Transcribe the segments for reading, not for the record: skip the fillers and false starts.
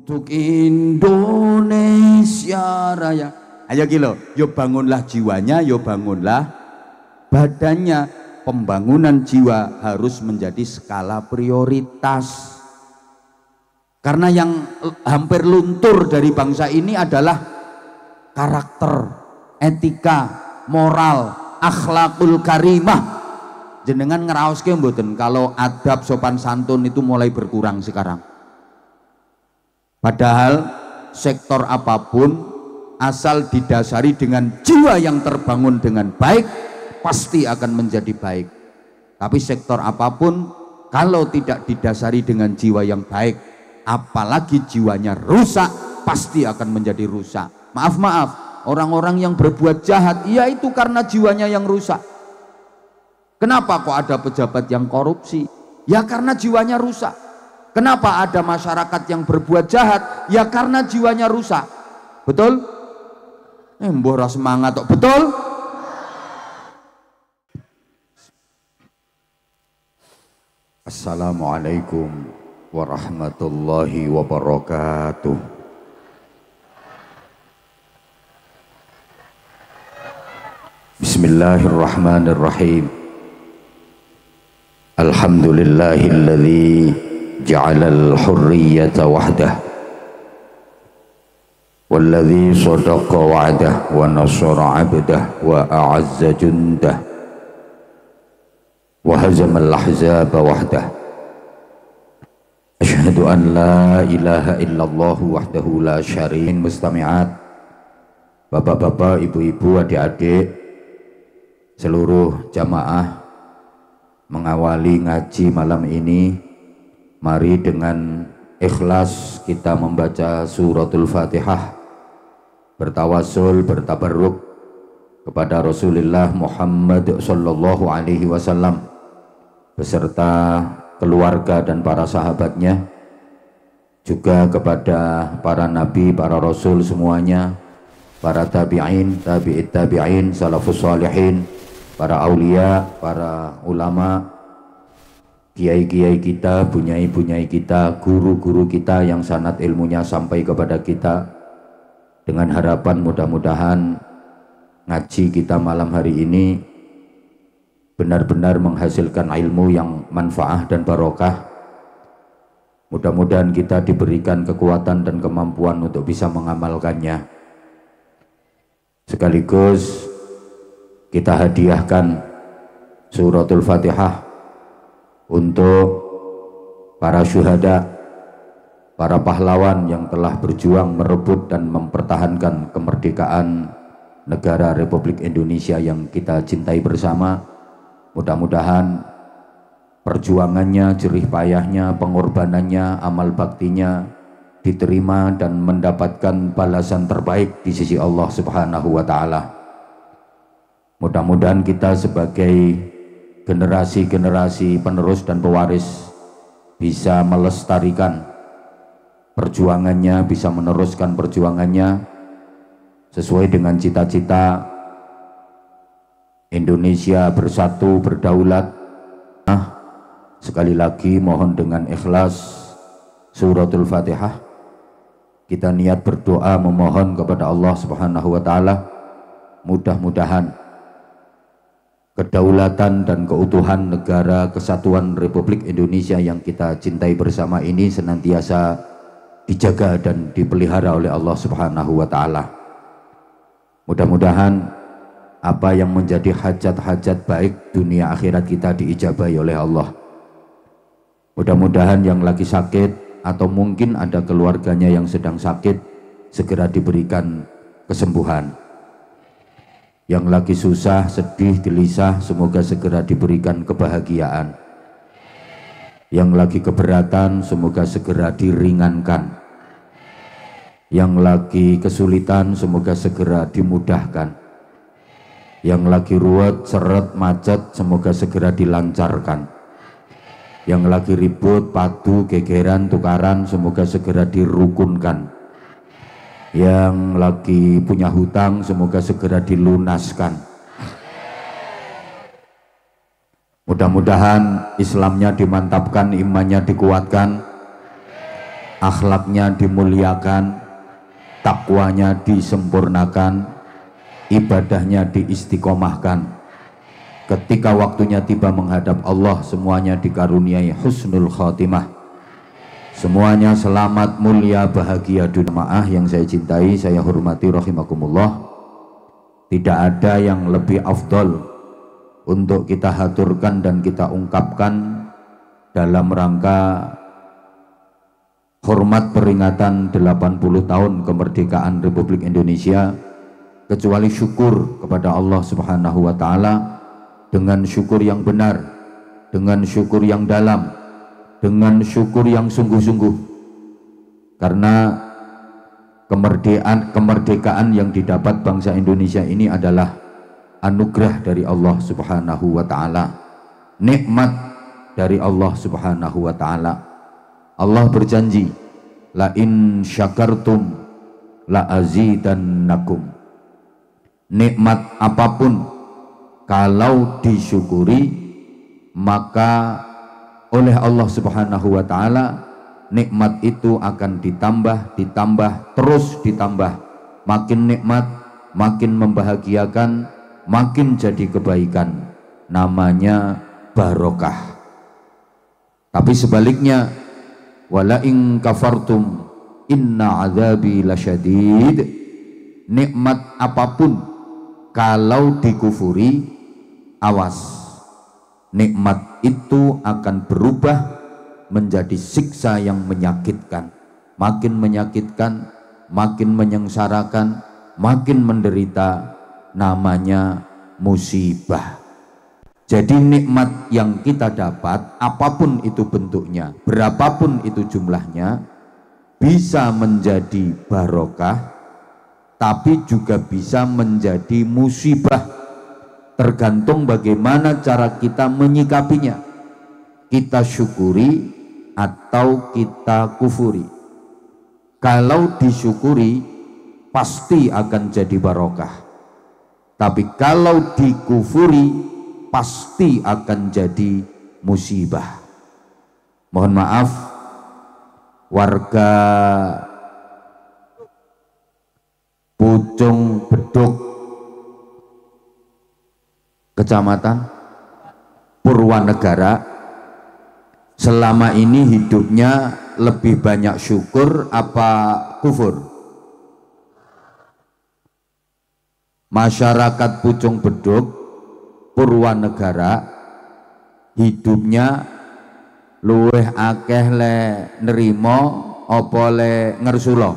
Untuk Indonesia Raya. Ayo kilo, yo bangunlah jiwanya, yo bangunlah badannya. Pembangunan jiwa harus menjadi skala prioritas. Karena yang hampir luntur dari bangsa ini adalah karakter, etika, moral, akhlakul karimah. Jenengan ngeraoske mboten kalau adab sopan santun itu mulai berkurang sekarang. Padahal sektor apapun asal didasari dengan jiwa yang terbangun dengan baik pasti akan menjadi baik. Tapi sektor apapun kalau tidak didasari dengan jiwa yang baik, apalagi jiwanya rusak, pasti akan menjadi rusak. Maaf, orang-orang yang berbuat jahat, ya itu karena jiwanya yang rusak. Kenapa kok ada pejabat yang korupsi? Ya karena jiwanya rusak. Kenapa ada masyarakat yang berbuat jahat? Ya karena jiwanya rusak. Betul? Mbah ora semangat kok. Betul? Assalamualaikum warahmatullahi wabarakatuh. Bismillahirrahmanirrahim. Alhamdulillahilladzi ja'alal hurriyata wahdah walladzi sadaqa wa'dah wa nasara 'abdah wa a'azza jundah wa hazamal ahzaba wahdah. Asyhadu an la ilaha illallah wahdahu la syarika mustami'at. Bapak-bapak, ibu-ibu, adik-adik, seluruh jamaah mengawali ngaji malam ini, mari dengan ikhlas kita membaca suratul Fatihah, bertawasul, bertabarruk kepada Rasulullah Muhammad sallallahu alaihi wasallam beserta keluarga dan para sahabatnya, juga kepada para nabi, para rasul semuanya, para tabi'in, tabi'it tabi'in, salafus salihin, para aulia, para ulama, kiai-kiai kita, bunyai-bunyai kita, guru-guru kita yang sanad ilmunya sampai kepada kita, dengan harapan mudah-mudahan ngaji kita malam hari ini benar-benar menghasilkan ilmu yang manfaah dan barokah. Mudah-mudahan kita diberikan kekuatan dan kemampuan untuk bisa mengamalkannya. Sekaligus kita hadiahkan suratul Fatihah untuk para syuhada, para pahlawan yang telah berjuang merebut dan mempertahankan kemerdekaan negara Republik Indonesia yang kita cintai bersama. Mudah-mudahan perjuangannya, jerih payahnya, pengorbanannya, amal baktinya diterima dan mendapatkan balasan terbaik di sisi Allah Subhanahu wa Ta'ala. Mudah-mudahan kita sebagai generasi-generasi penerus dan pewaris bisa melestarikan perjuangannya, bisa meneruskan perjuangannya sesuai dengan cita-cita Indonesia bersatu, berdaulat. Sekali lagi mohon dengan ikhlas suratul Fatihah kita niat berdoa memohon kepada Allah Subhanahu wa Ta'ala, mudah-mudahan kedaulatan dan keutuhan negara kesatuan Republik Indonesia yang kita cintai bersama ini senantiasa dijaga dan dipelihara oleh Allah Subhanahu wa Ta'ala. Mudah-mudahan apa yang menjadi hajat-hajat baik dunia akhirat kita diijabahi oleh Allah. Mudah-mudahan yang lagi sakit atau mungkin ada keluarganya yang sedang sakit segera diberikan kesembuhan. Yang lagi susah, sedih, gelisah, semoga segera diberikan kebahagiaan. Yang lagi keberatan, semoga segera diringankan. Yang lagi kesulitan, semoga segera dimudahkan. Yang lagi ruwet, seret, macet, semoga segera dilancarkan. Yang lagi ribut, padu, gegeran, tukaran, semoga segera dirukunkan. Yang lagi punya hutang semoga segera dilunaskan. Mudah-mudahan Islamnya dimantapkan, imannya dikuatkan, akhlaknya dimuliakan, takwanya disempurnakan, ibadahnya diistiqomahkan. Ketika waktunya tiba menghadap Allah, semuanya dikaruniai husnul khatimah, semuanya selamat, mulia, bahagia dunia. Jamaah yang saya cintai, saya hormati rahimakumullah, tidak ada yang lebih afdol untuk kita haturkan dan kita ungkapkan dalam rangka hormat peringatan 80 tahun kemerdekaan Republik Indonesia, kecuali syukur kepada Allah Subhanahu wa Ta'ala, dengan syukur yang benar, dengan syukur yang dalam, dengan syukur yang sungguh-sungguh, karena kemerdekaan yang didapat bangsa Indonesia ini adalah anugerah dari Allah Subhanahu wa Ta'ala, nikmat dari Allah Subhanahu wa Ta'ala. Allah berjanji, la in syakartum la azidannakum. Nikmat apapun kalau disyukuri, maka oleh Allah Subhanahu wa Ta'ala nikmat itu akan ditambah, terus ditambah. Makin nikmat, makin membahagiakan, makin jadi kebaikan. Namanya barokah. Tapi sebaliknya, wala in kafartum inna adzabi lasyadid. Nikmat apapun kalau dikufuri, awas, nikmat itu akan berubah menjadi siksa yang menyakitkan. Makin menyakitkan, makin menyengsarakan, makin menderita, namanya musibah. Jadi nikmat yang kita dapat, apapun itu bentuknya, berapapun itu jumlahnya, bisa menjadi barokah, tapi juga bisa menjadi musibah, tergantung bagaimana cara kita menyikapinya. Kita syukuri atau kita kufuri. Kalau disyukuri, pasti akan jadi barokah. Tapi kalau dikufuri, pasti akan jadi musibah. Mohon maaf, warga Pucung Beduk, Kecamatan Purwanegara, selama ini hidupnya lebih banyak syukur apa kufur? Masyarakat Pucung Beduk, Purwanegara, hidupnya luweh akeh le nerimo apa le ngersula?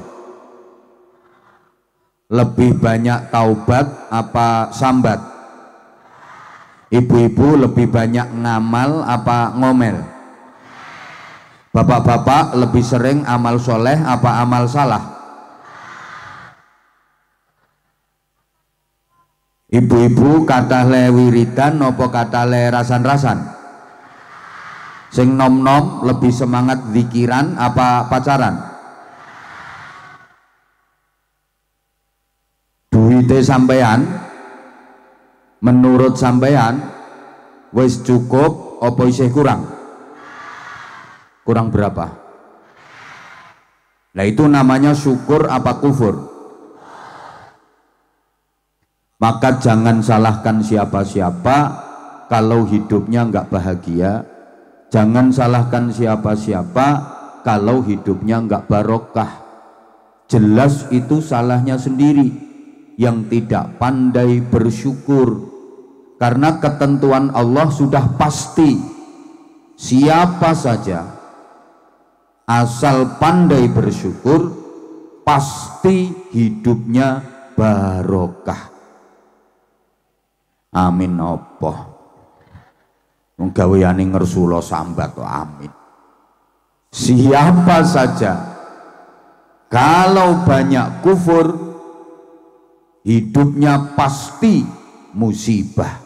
Lebih banyak taubat apa sambat? Ibu-ibu lebih banyak ngamal apa ngomel? Bapak-bapak lebih sering amal soleh apa amal salah? Ibu-ibu kata le wiridan apa kata le rasan-rasan? Sing nom-nom lebih semangat zikiran apa pacaran? Duite sampean menurut sampean wis cukup apa isih kurang? Kurang berapa? Nah itu namanya syukur apa kufur? Maka jangan salahkan siapa-siapa kalau hidupnya nggak bahagia. Jangan salahkan siapa-siapa kalau hidupnya nggak barokah. Jelas itu salahnya sendiri yang tidak pandai bersyukur, karena ketentuan Allah sudah pasti, siapa saja asal pandai bersyukur pasti hidupnya barokah. Amin. Apa menggaweane ngersula sambat, amin. Siapa saja kalau banyak kufur, hidupnya pasti musibah.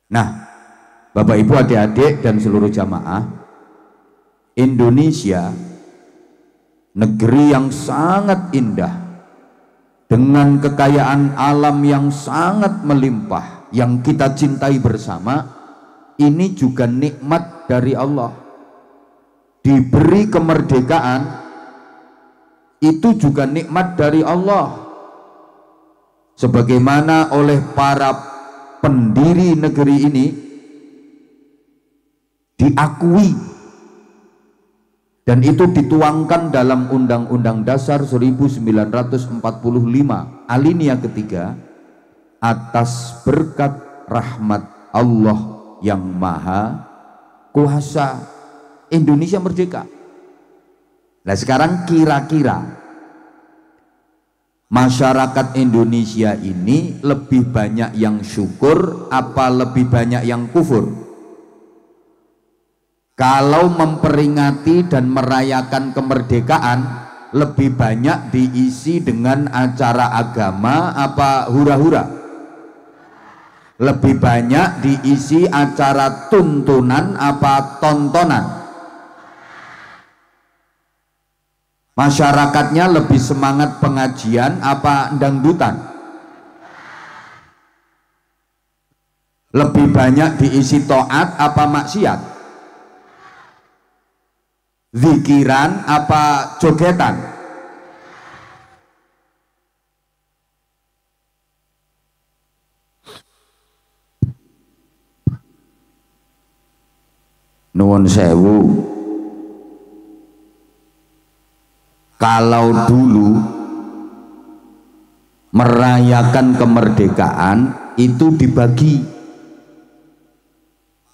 Nah, Bapak Ibu, adik-adik dan seluruh jamaah, Indonesia negeri yang sangat indah, dengan kekayaan alam yang sangat melimpah, yang kita cintai bersama, ini juga nikmat dari Allah. diberi kemerdekaan itu juga nikmat dari Allah, sebagaimana oleh para pendiri negeri ini diakui, dan itu dituangkan dalam Undang-Undang Dasar 1945 alinea ketiga, atas berkat rahmat Allah yang Maha Kuasa Indonesia merdeka. Nah sekarang kira-kira masyarakat Indonesia ini lebih banyak yang syukur apa lebih banyak yang kufur? Kalau memperingati dan merayakan kemerdekaan lebih banyak diisi dengan acara agama apa hura-hura? Lebih banyak diisi acara tuntunan apa tontonan? Masyarakatnya lebih semangat pengajian apa dangdutan? Lebih banyak diisi taat apa maksiat? Zikiran apa jogetan? Nuwun sewu, kalau dulu merayakan kemerdekaan itu dibagi,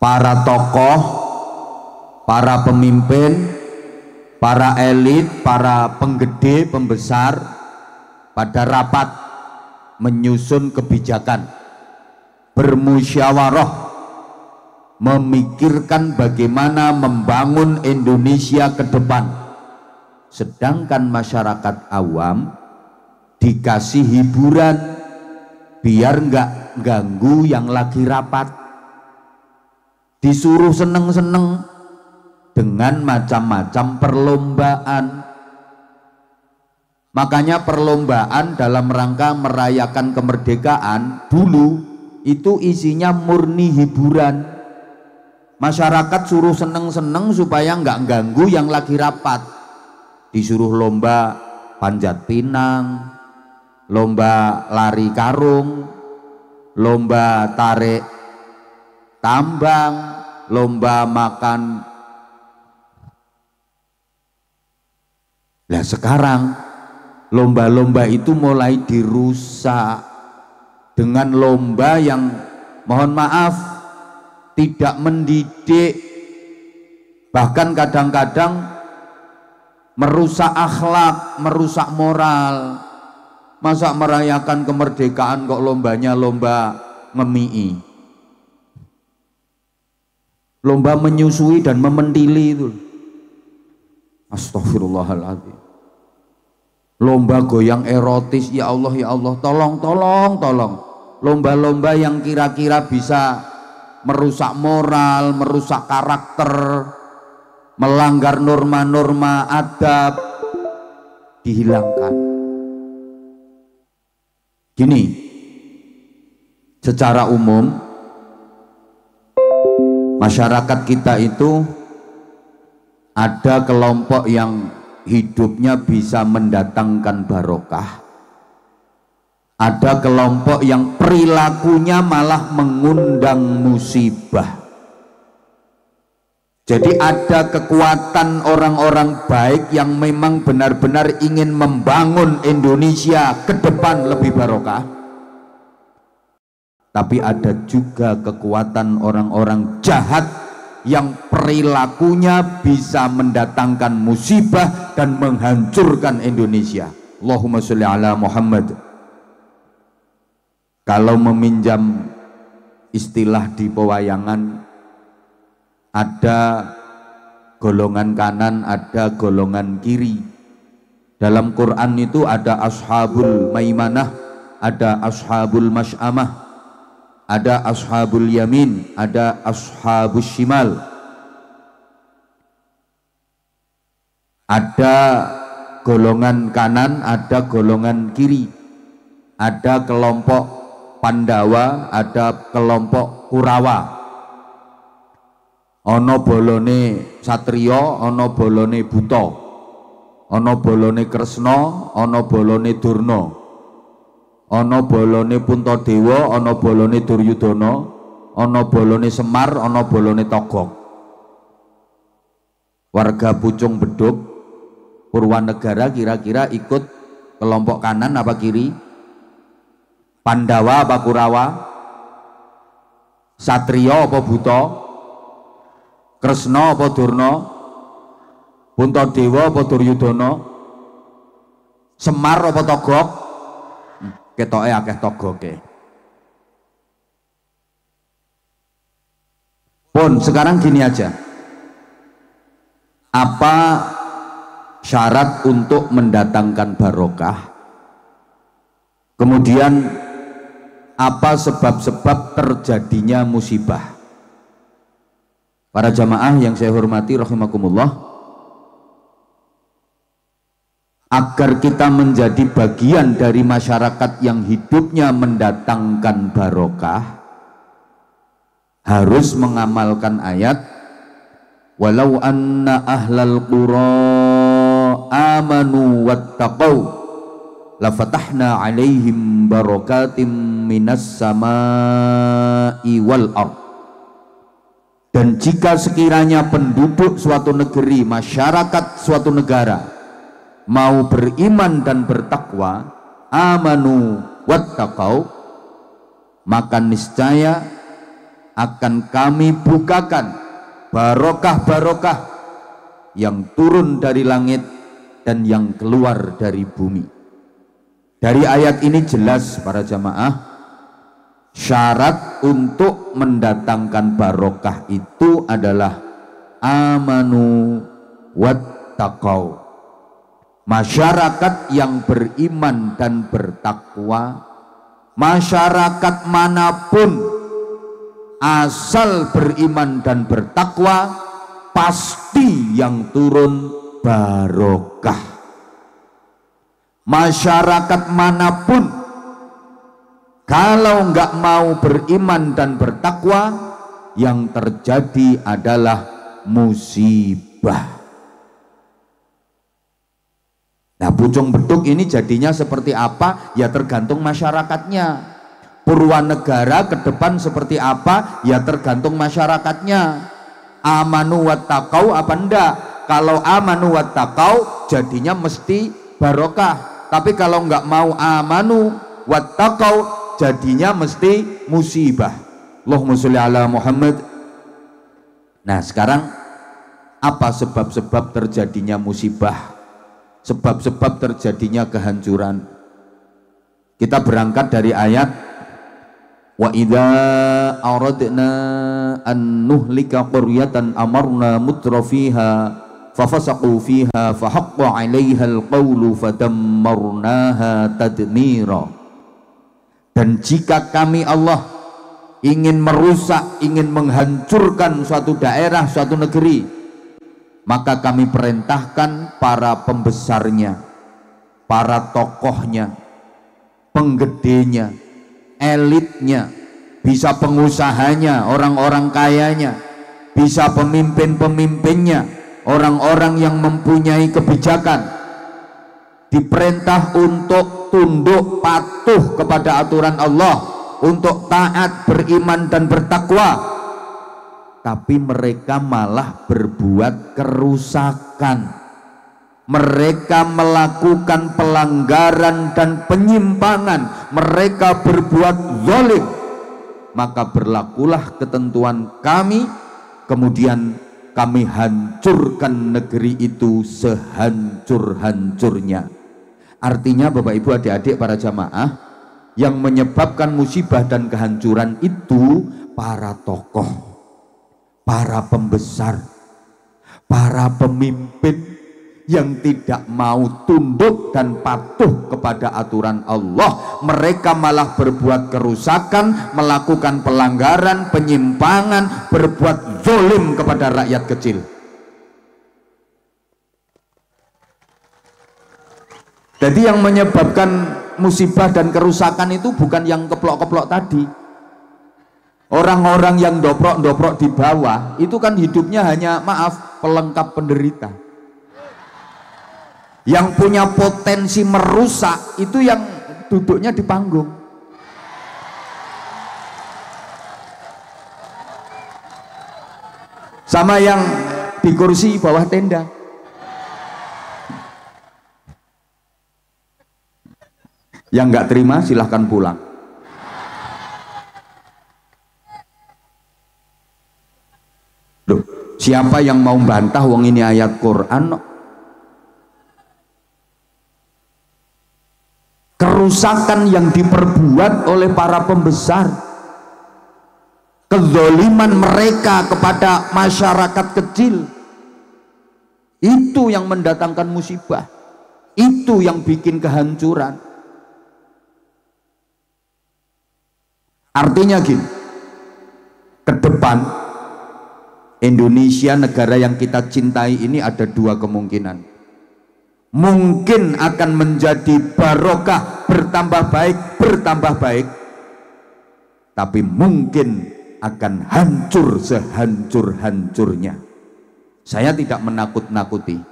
para tokoh, para pemimpin, para elit, para penggede, pembesar pada rapat menyusun kebijakan, bermusyawarah, memikirkan bagaimana membangun Indonesia ke depan. Sedangkan masyarakat awam dikasih hiburan biar nggak ganggu yang lagi rapat, disuruh seneng-seneng dengan macam-macam perlombaan. Makanya perlombaan dalam rangka merayakan kemerdekaan dulu itu isinya murni hiburan. Masyarakat suruh seneng-seneng supaya nggak ganggu yang lagi rapat. Disuruh lomba panjat pinang, lomba lari karung, lomba tarik tambang, lomba makan. Nah sekarang lomba-lomba itu mulai dirusak dengan lomba yang mohon maaf tidak mendidik, bahkan kadang-kadang merusak akhlak, merusak moral. Masa merayakan kemerdekaan kok lombanya lomba ngemii, lomba menyusui dan mementili itu. Astagfirullahaladzim. Lomba goyang erotis, ya Allah tolong. Lomba-lomba yang kira-kira bisa merusak moral, merusak karakter, melanggar norma-norma adab, dihilangkan. Gini, secara umum masyarakat kita itu ada kelompok yang hidupnya bisa mendatangkan barokah, ada kelompok yang perilakunya malah mengundang musibah. Jadi ada kekuatan orang-orang baik yang memang benar-benar ingin membangun Indonesia ke depan lebih barokah, tapi ada juga kekuatan orang-orang jahat yang perilakunya bisa mendatangkan musibah dan menghancurkan Indonesia. Allahumma sholli ala Muhammad. Kalau meminjam istilah di pewayangan, ada golongan kanan, ada golongan kiri. Dalam Quran itu ada ashabul maimanah, ada ashabul masy'amah, ada ashabul yamin, ada ashabus shimal. Ada golongan kanan, ada golongan kiri. Ada kelompok Pandawa, ada kelompok Kurawa. ana bolone satriya, ana bolone buta, ana bolone Kresna, ana bolone Durna, ana bolone Puntadewa, ana bolone Duryudana, ana bolone Semar, ana bolone Togog. Warga Pucung Beduk Purwanegara kira-kira ikut kelompok kanan apa kiri? Pandawa apa Kurawa? Satriya apa buta? Kresna apa Durna? Puntadewa apa Duryudana? Semar apa Togog? Ketoke akeh togoke. Pun sekarang gini aja. Apa syarat untuk mendatangkan barokah? Kemudian apa sebab-sebab terjadinya musibah? Para jamaah yang saya hormati rahimakumullah, agar kita menjadi bagian dari masyarakat yang hidupnya mendatangkan barokah, harus mengamalkan ayat walau anna ahlal qura amanu wattaqau lafatahna alaihim barakatim minas samai wal ard. Dan jika sekiranya penduduk suatu negeri, masyarakat suatu negara mau beriman dan bertakwa, amanu wattaqau, maka niscaya akan kami bukakan barokah-barokah yang turun dari langit dan yang keluar dari bumi. Dari ayat ini jelas para jamaah, syarat untuk mendatangkan barokah itu adalah amanu wattaqau. Masyarakat yang beriman dan bertakwa, masyarakat manapun asal beriman dan bertakwa, pasti yang turun barokah. Masyarakat manapun kalau nggak mau beriman dan bertakwa, yang terjadi adalah musibah. Nah, Pucung Beduk ini jadinya seperti apa? Ya tergantung masyarakatnya. Purwanegara ke depan seperti apa? Ya tergantung masyarakatnya. Amanu wattaqau apa enggak? Kalau amanu wattaqau jadinya mesti barokah. Tapi kalau enggak mau amanu wattaqau jadinya mesti musibah. Allahumma sholli ala Muhammad. Nah, sekarang apa sebab-sebab terjadinya musibah? Sebab-sebab terjadinya kehancuran. Kita berangkat dari ayat wa idza aradna an nuhlika qaryatan amarna mutrafiha fafasaqu fiha fahaqqa 'alaiha alqawlu fadammarnaha tadmira. Dan jika kami Allah ingin merusak, ingin menghancurkan suatu daerah, suatu negeri, maka kami perintahkan para pembesarnya, para tokohnya, penggedenya, elitnya, bisa pengusahanya, orang-orang kayanya, bisa pemimpin-pemimpinnya, orang-orang yang mempunyai kebijakan, diperintah untuk tunduk patuh kepada aturan Allah, untuk taat, beriman dan bertakwa. Tapi mereka malah berbuat kerusakan, mereka melakukan pelanggaran dan penyimpangan, mereka berbuat zalim. Maka berlakulah ketentuan kami, kemudian kami hancurkan negeri itu sehancur-hancurnya. Artinya Bapak Ibu adik-adik para jamaah, yang menyebabkan musibah dan kehancuran itu para tokoh, para pembesar, para pemimpin yang tidak mau tunduk dan patuh kepada aturan Allah. Mereka malah berbuat kerusakan, melakukan pelanggaran, penyimpangan, berbuat zalim kepada rakyat kecil. Jadi yang menyebabkan musibah dan kerusakan itu bukan yang keplok-keplok tadi. Orang-orang yang doprok-doprok di bawah itu kan hidupnya hanya, maaf, pelengkap penderita. Yang punya potensi merusak itu yang duduknya di panggung. Sama yang di kursi bawah tenda. Yang nggak terima silahkan pulang. Loh, siapa yang mau bantah wong ini ayat Quran? Kerusakan yang diperbuat oleh para pembesar, kezaliman mereka kepada masyarakat kecil, itu yang mendatangkan musibah, itu yang bikin kehancuran. Artinya gini, ke depan Indonesia, negara yang kita cintai ini, ada dua kemungkinan. Mungkin akan menjadi barokah, bertambah baik, tapi mungkin akan hancur sehancur-hancurnya. Saya tidak menakut-nakuti,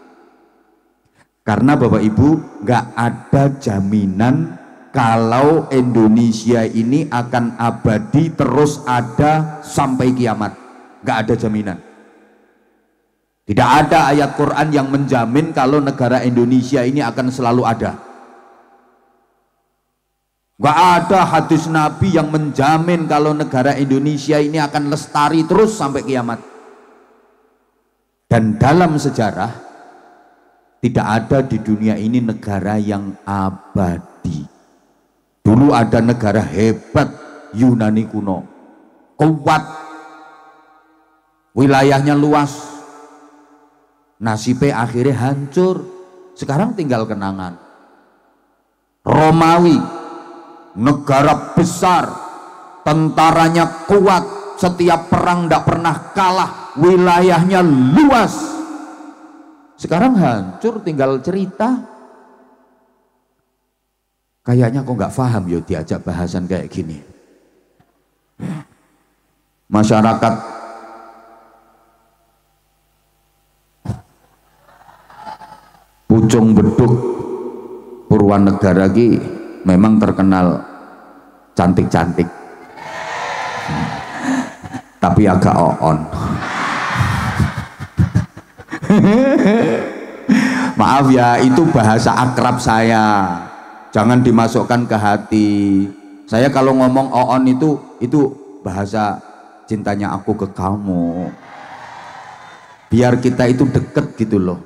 karena Bapak Ibu, nggak ada jaminan kalau Indonesia ini akan abadi terus ada sampai kiamat. Nggak ada jaminan. Tidak ada ayat Quran yang menjamin kalau negara Indonesia ini akan selalu ada. Nggak ada hadis Nabi yang menjamin kalau negara Indonesia ini akan lestari terus sampai kiamat. Dan dalam sejarah tidak ada di dunia ini negara yang abadi. Dulu ada negara hebat, Yunani kuno, kuat, wilayahnya luas, nasibnya akhirnya hancur, sekarang tinggal kenangan. Romawi, negara besar, tentaranya kuat, setiap perang tidak pernah kalah, wilayahnya luas, sekarang hancur, tinggal cerita. Kayaknya kok nggak paham yo diajak bahasan kayak gini. Masyarakat Pucung Beduk Purwanegara ki memang terkenal cantik-cantik, tapi agak oon. Maaf ya, itu bahasa akrab saya, jangan dimasukkan ke hati. Saya kalau ngomong oon itu bahasa cintanya aku ke kamu, biar kita itu deket gitu loh.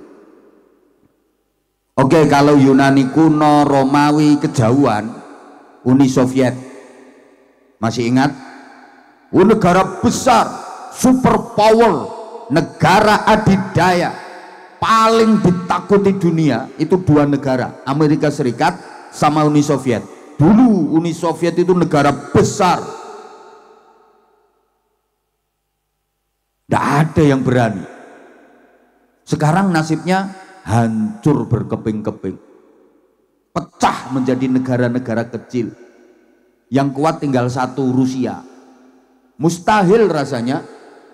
Oke, kalau Yunani kuno, Romawi, kejauhan, Uni Soviet, masih ingat? Negara besar, superpower, negara adidaya, paling ditakuti dunia, itu dua negara, Amerika Serikat sama Uni Soviet. Dulu Uni Soviet itu negara besar, tidak ada yang berani. Sekarang nasibnya hancur berkeping-keping, pecah menjadi negara-negara kecil. Yang kuat tinggal satu, Rusia. Mustahil rasanya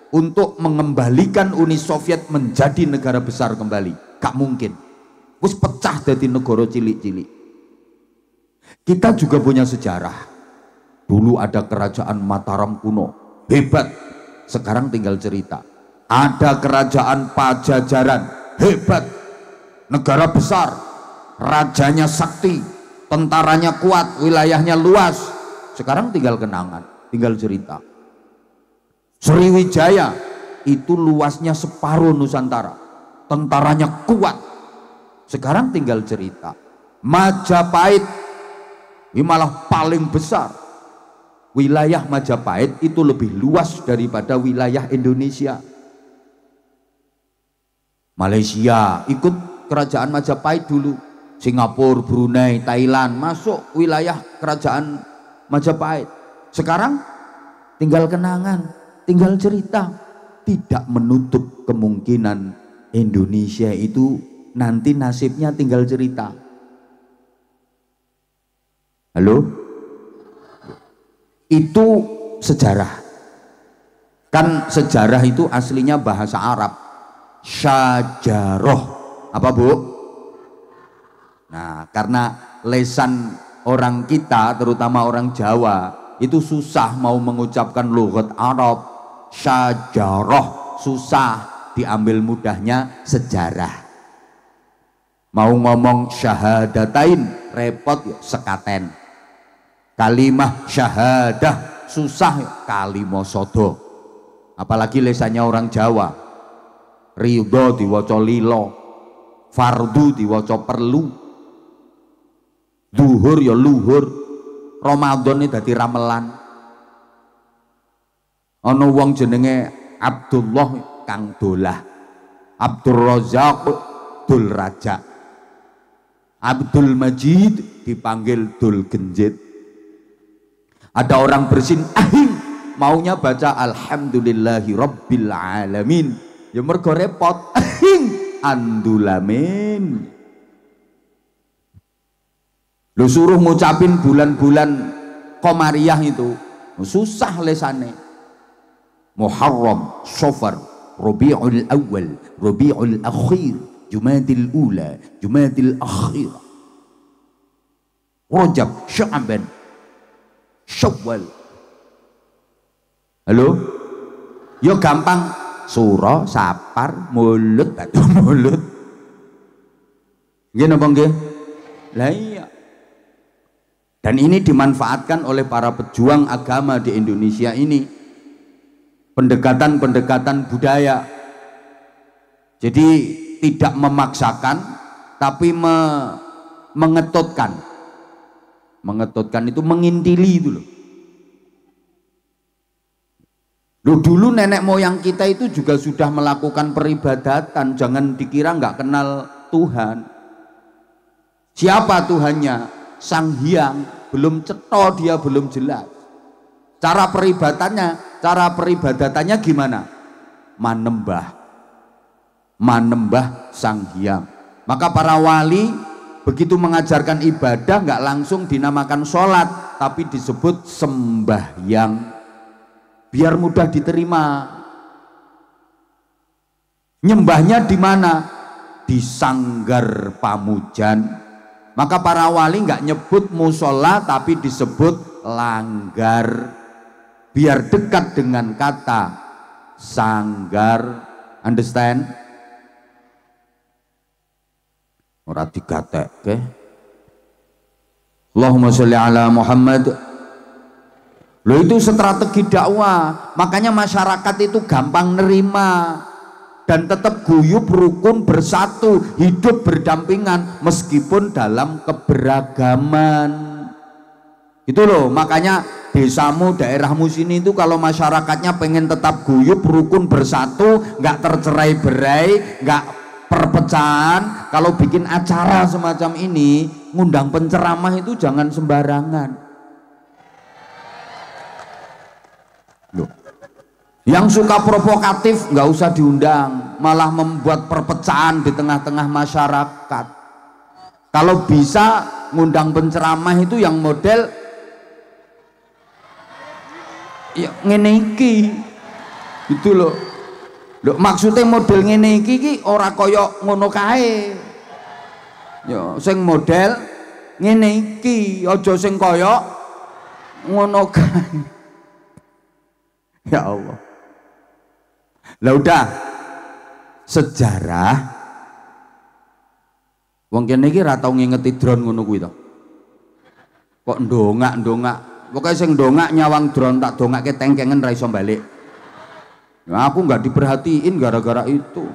untuk mengembalikan Uni Soviet menjadi negara besar kembali, gak mungkin. Wis pecah dari negara cilik-cilik. Kita juga punya sejarah. Dulu ada kerajaan Mataram kuno, hebat, sekarang tinggal cerita. Ada kerajaan Pajajaran, hebat, negara besar, rajanya sakti, tentaranya kuat, wilayahnya luas, sekarang tinggal kenangan, tinggal cerita. Sriwijaya itu luasnya separuh Nusantara, tentaranya kuat, sekarang tinggal cerita. Majapahit ini malah paling besar, wilayah Majapahit itu lebih luas daripada wilayah Indonesia. Malaysia ikut kerajaan Majapahit dulu, Singapura, Brunei, Thailand masuk wilayah kerajaan Majapahit. Sekarang tinggal kenangan, tinggal cerita. Tidak menutup kemungkinan Indonesia itu nanti nasibnya tinggal cerita. Halo? Itu sejarah. Kan sejarah itu aslinya bahasa Arab, syajaroh, apa Bu? Nah, karena lesan orang kita, terutama orang Jawa, itu susah mau mengucapkan lughat Arab, syajaroh, susah, diambil mudahnya sejarah. Mau ngomong syahadatain, repot ya sekaten. Kalimah syahadah, susah ya kalimosodo. Apalagi lesannya orang Jawa, ridho diwaca lilo, fardu diwaca perlu, duhur ya luhur, Ramadan ini dadi ramelan. Ana wong jenenge Abdullah kang dolah, Abdul Razak dul raja, Abdul Majid dipanggil dul genjit. Ada orang bersin ahing maunya baca alhamdulillahi rabbil alamin, ya mergo repot ahing andulamin. Lu suruh ngucapin bulan-bulan Komariah itu susah lesane. Muharram, Safar, Rabiul Awal, Rabiul Akhir, Jumadil Ula, Jumadil Akhir, Rajab, Sya'ban, Syawal. Halo? Yo gampang, Suro, Sapar, Mulut, batu mulut. Nggih napa nggih? Lah iya. Dan ini dimanfaatkan oleh para pejuang agama di Indonesia ini. Pendekatan-pendekatan budaya. Jadi tidak memaksakan, tapi mengetotkan. Mengetotkan itu mengintili itu loh. Loh, dulu nenek moyang kita itu juga sudah melakukan peribadatan. Jangan dikira nggak kenal Tuhan. Siapa Tuhannya? Sang Hyang. Belum cetha dia, belum jelas. Cara peribadatannya gimana? Manembah Sang Hyang. Maka para wali begitu mengajarkan ibadah nggak langsung dinamakan sholat, tapi disebut sembahyang, biar mudah diterima. Nyembahnya di mana? Di sanggar pamujan. Maka para wali nggak nyebut musola, tapi disebut langgar, biar dekat dengan kata sanggar. Understand? Ora digatekke. Allahumma sholli ala Muhammad. Loh, itu strategi dakwah. Makanya masyarakat itu gampang nerima dan tetap guyub, rukun, bersatu, hidup berdampingan meskipun dalam keberagaman. Itu loh, makanya desamu, daerahmu sini itu kalau masyarakatnya pengen tetap guyub, rukun, bersatu, nggak tercerai-berai, nggak perpecahan, kalau bikin acara semacam ini, ngundang penceramah itu jangan sembarangan. Loh, yang suka provokatif nggak usah diundang, malah membuat perpecahan di tengah-tengah masyarakat. Kalau bisa ngundang penceramah itu yang model ya ngene iki, itu loh. Loh, maksudnya model ngene iki ora kaya ngono kae. Ya sing model ngene iki, aja sing kaya ngono kae. Ya Allah. Lah udah, sejarah wong kene iki ra tau ngingeti drone ngono kuwi to. Kok ndongak-ndongak. Pokoknya sing dongak nyawang drone tak dongake tengkengen ra iso balik. Nah, aku nggak diperhatiin gara-gara itu.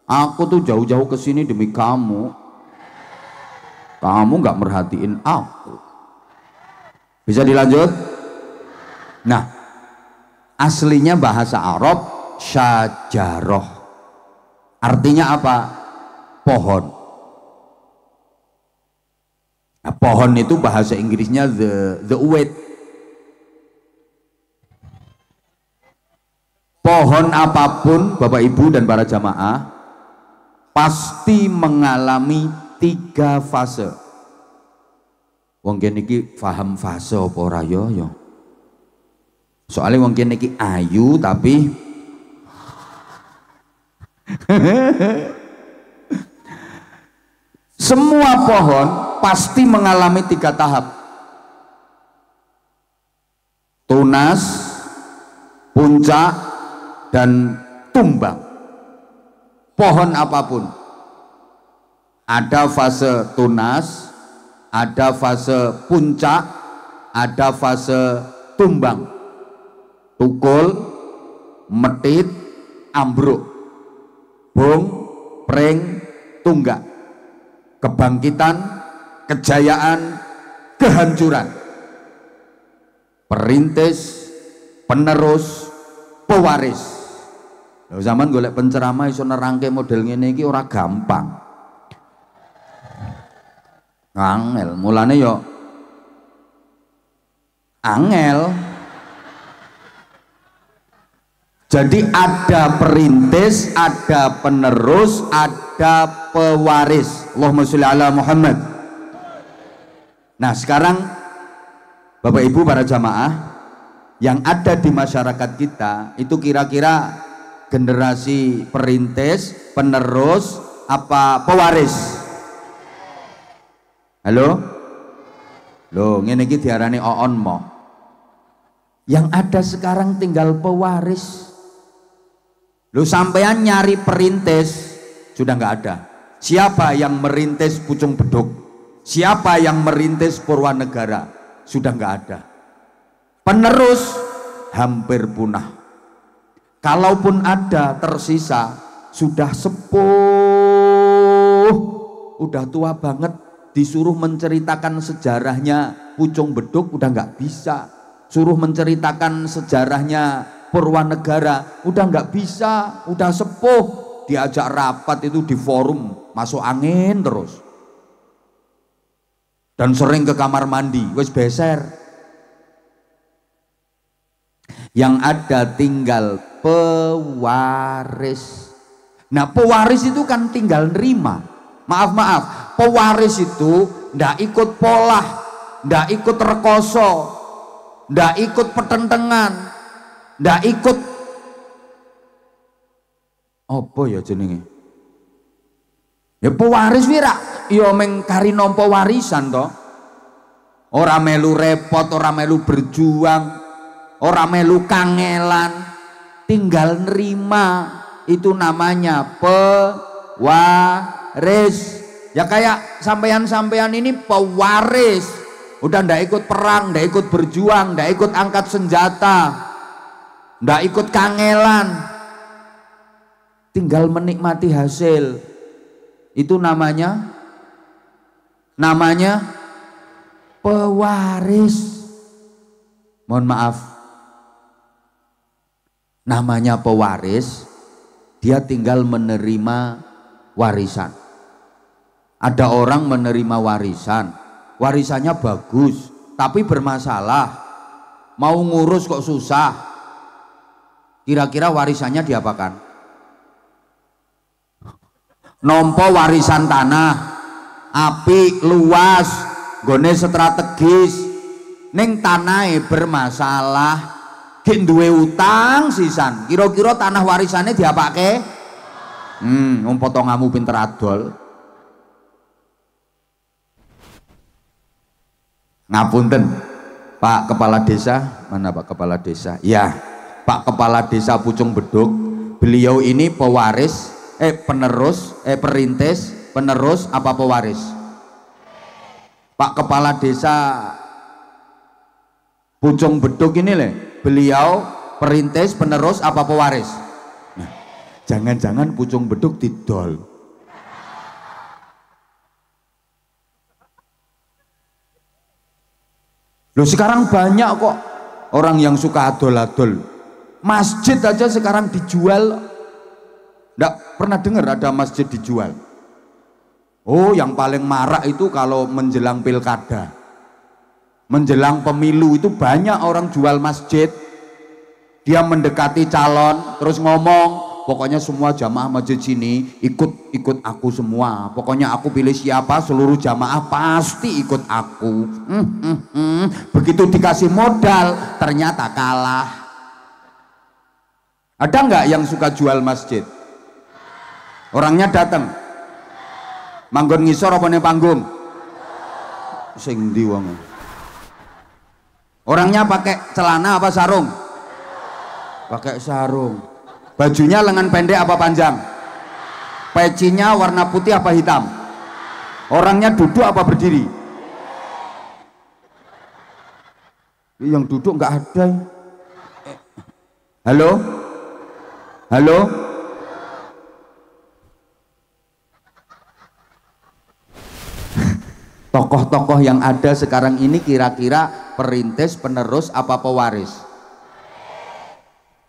Aku tuh jauh-jauh ke sini demi kamu. Kamu nggak merhatiin aku. Bisa dilanjut? Nah, aslinya bahasa Arab syajaroh. Artinya apa? Pohon. Nah, pohon itu bahasa Inggrisnya the weed. Pohon apapun, Bapak Ibu dan para jamaah, pasti mengalami 3 fase. Wong kene iki paham fase apa ora ya? Soalnya wong kene iki ayu tapi semua pohon pasti mengalami 3 tahap. Tunas, puncak, dan tumbang. Pohon apapun ada fase tunas, ada fase puncak, ada fase tumbang, tukul, metit, ambruk, bung, pring, tunggak, kebangkitan, kejayaan, kehancuran, perintis, penerus, pewaris. Lho zaman golek penceramah iso nerangke model ngene iki ora gampang. Angel, mulane yo angel. Jadi ada perintis, ada penerus, ada pewaris. Allahumma sholli ala Muhammad. Nah sekarang Bapak Ibu para jamaah yang ada di masyarakat kita itu kira-kira generasi perintis, penerus, apa pewaris? Halo? Loh, ngene iki diarani oon mo. Yang ada sekarang tinggal pewaris. Loh, sampean nyari perintis sudah nggak ada. Siapa yang merintis Pucung Beduk? Siapa yang merintis Purwanegara? Sudah nggak ada. Penerus hampir punah. Kalaupun ada tersisa sudah sepuh, udah tua banget, disuruh menceritakan sejarahnya Pucung Beduk udah nggak bisa, suruh menceritakan sejarahnya Purwanegara udah nggak bisa, udah sepuh, diajak rapat itu di forum masuk angin terus, dan sering ke kamar mandi wes beser. Yang ada tinggal pewaris. Nah pewaris itu kan tinggal nerima. Maaf, pewaris itu ndak ikut pola, ndak ikut rekoso, ndak ikut pertentangan, ndak ikut apa ya jenenge? Ya pewaris wira, ya mengkari nampa warisan toh. Ora melu repot, ora melu berjuang, ora melu kangelan, tinggal nerima. Itu namanya pewaris. Ya kayak sampean-sampean ini pewaris, udah ndak ikut perang, ndak ikut berjuang, ndak ikut angkat senjata, ndak ikut kangelan, tinggal menikmati hasil. Itu namanya pewaris. Mohon maaf, namanya pewaris, dia tinggal menerima warisan. Ada orang menerima warisan, warisannya bagus tapi bermasalah, mau ngurus kok susah. Kira-kira warisannya diapakan? Nompo warisan tanah apik luas, gone strategis, ning tanahe bermasalah, gek duwe utang sisan. Kira-kira tanah warisannya diapake? Potonganmu pinter adol. Ngapunten, Pak Kepala Desa, mana Pak Kepala Desa? Ya, Pak Kepala Desa Pucung Beduk. Beliau ini pewaris, perintis, penerus apa pewaris? Pak Kepala Desa Pucung Beduk ini beliau perintis, penerus apa pewaris? Nah, jangan-jangan Pucung Beduk didol. Loh sekarang banyak kok orang yang suka adol-adol. Masjid aja sekarang dijual. Nggak pernah dengar ada masjid dijual. Oh yang paling marak itu kalau menjelang pilkada, menjelang pemilu itu banyak orang jual masjid. Dia mendekati calon terus ngomong, pokoknya semua jamaah masjid sini ikut aku semua. Pokoknya aku pilih siapa, seluruh jamaah pasti ikut aku. Begitu dikasih modal ternyata kalah. Ada nggak yang suka jual masjid? Orangnya datang. Manggon ngisor apa ning panggung? Sing ndi wong? Orangnya pakai celana apa sarung? Pakai sarung. Bajunya lengan pendek apa panjang? Pecinya warna putih apa hitam? Orangnya duduk apa berdiri? Yang duduk nggak ada. Halo? Halo? Tokoh-tokoh yang ada sekarang ini kira-kira perintis, penerus, apa pewaris?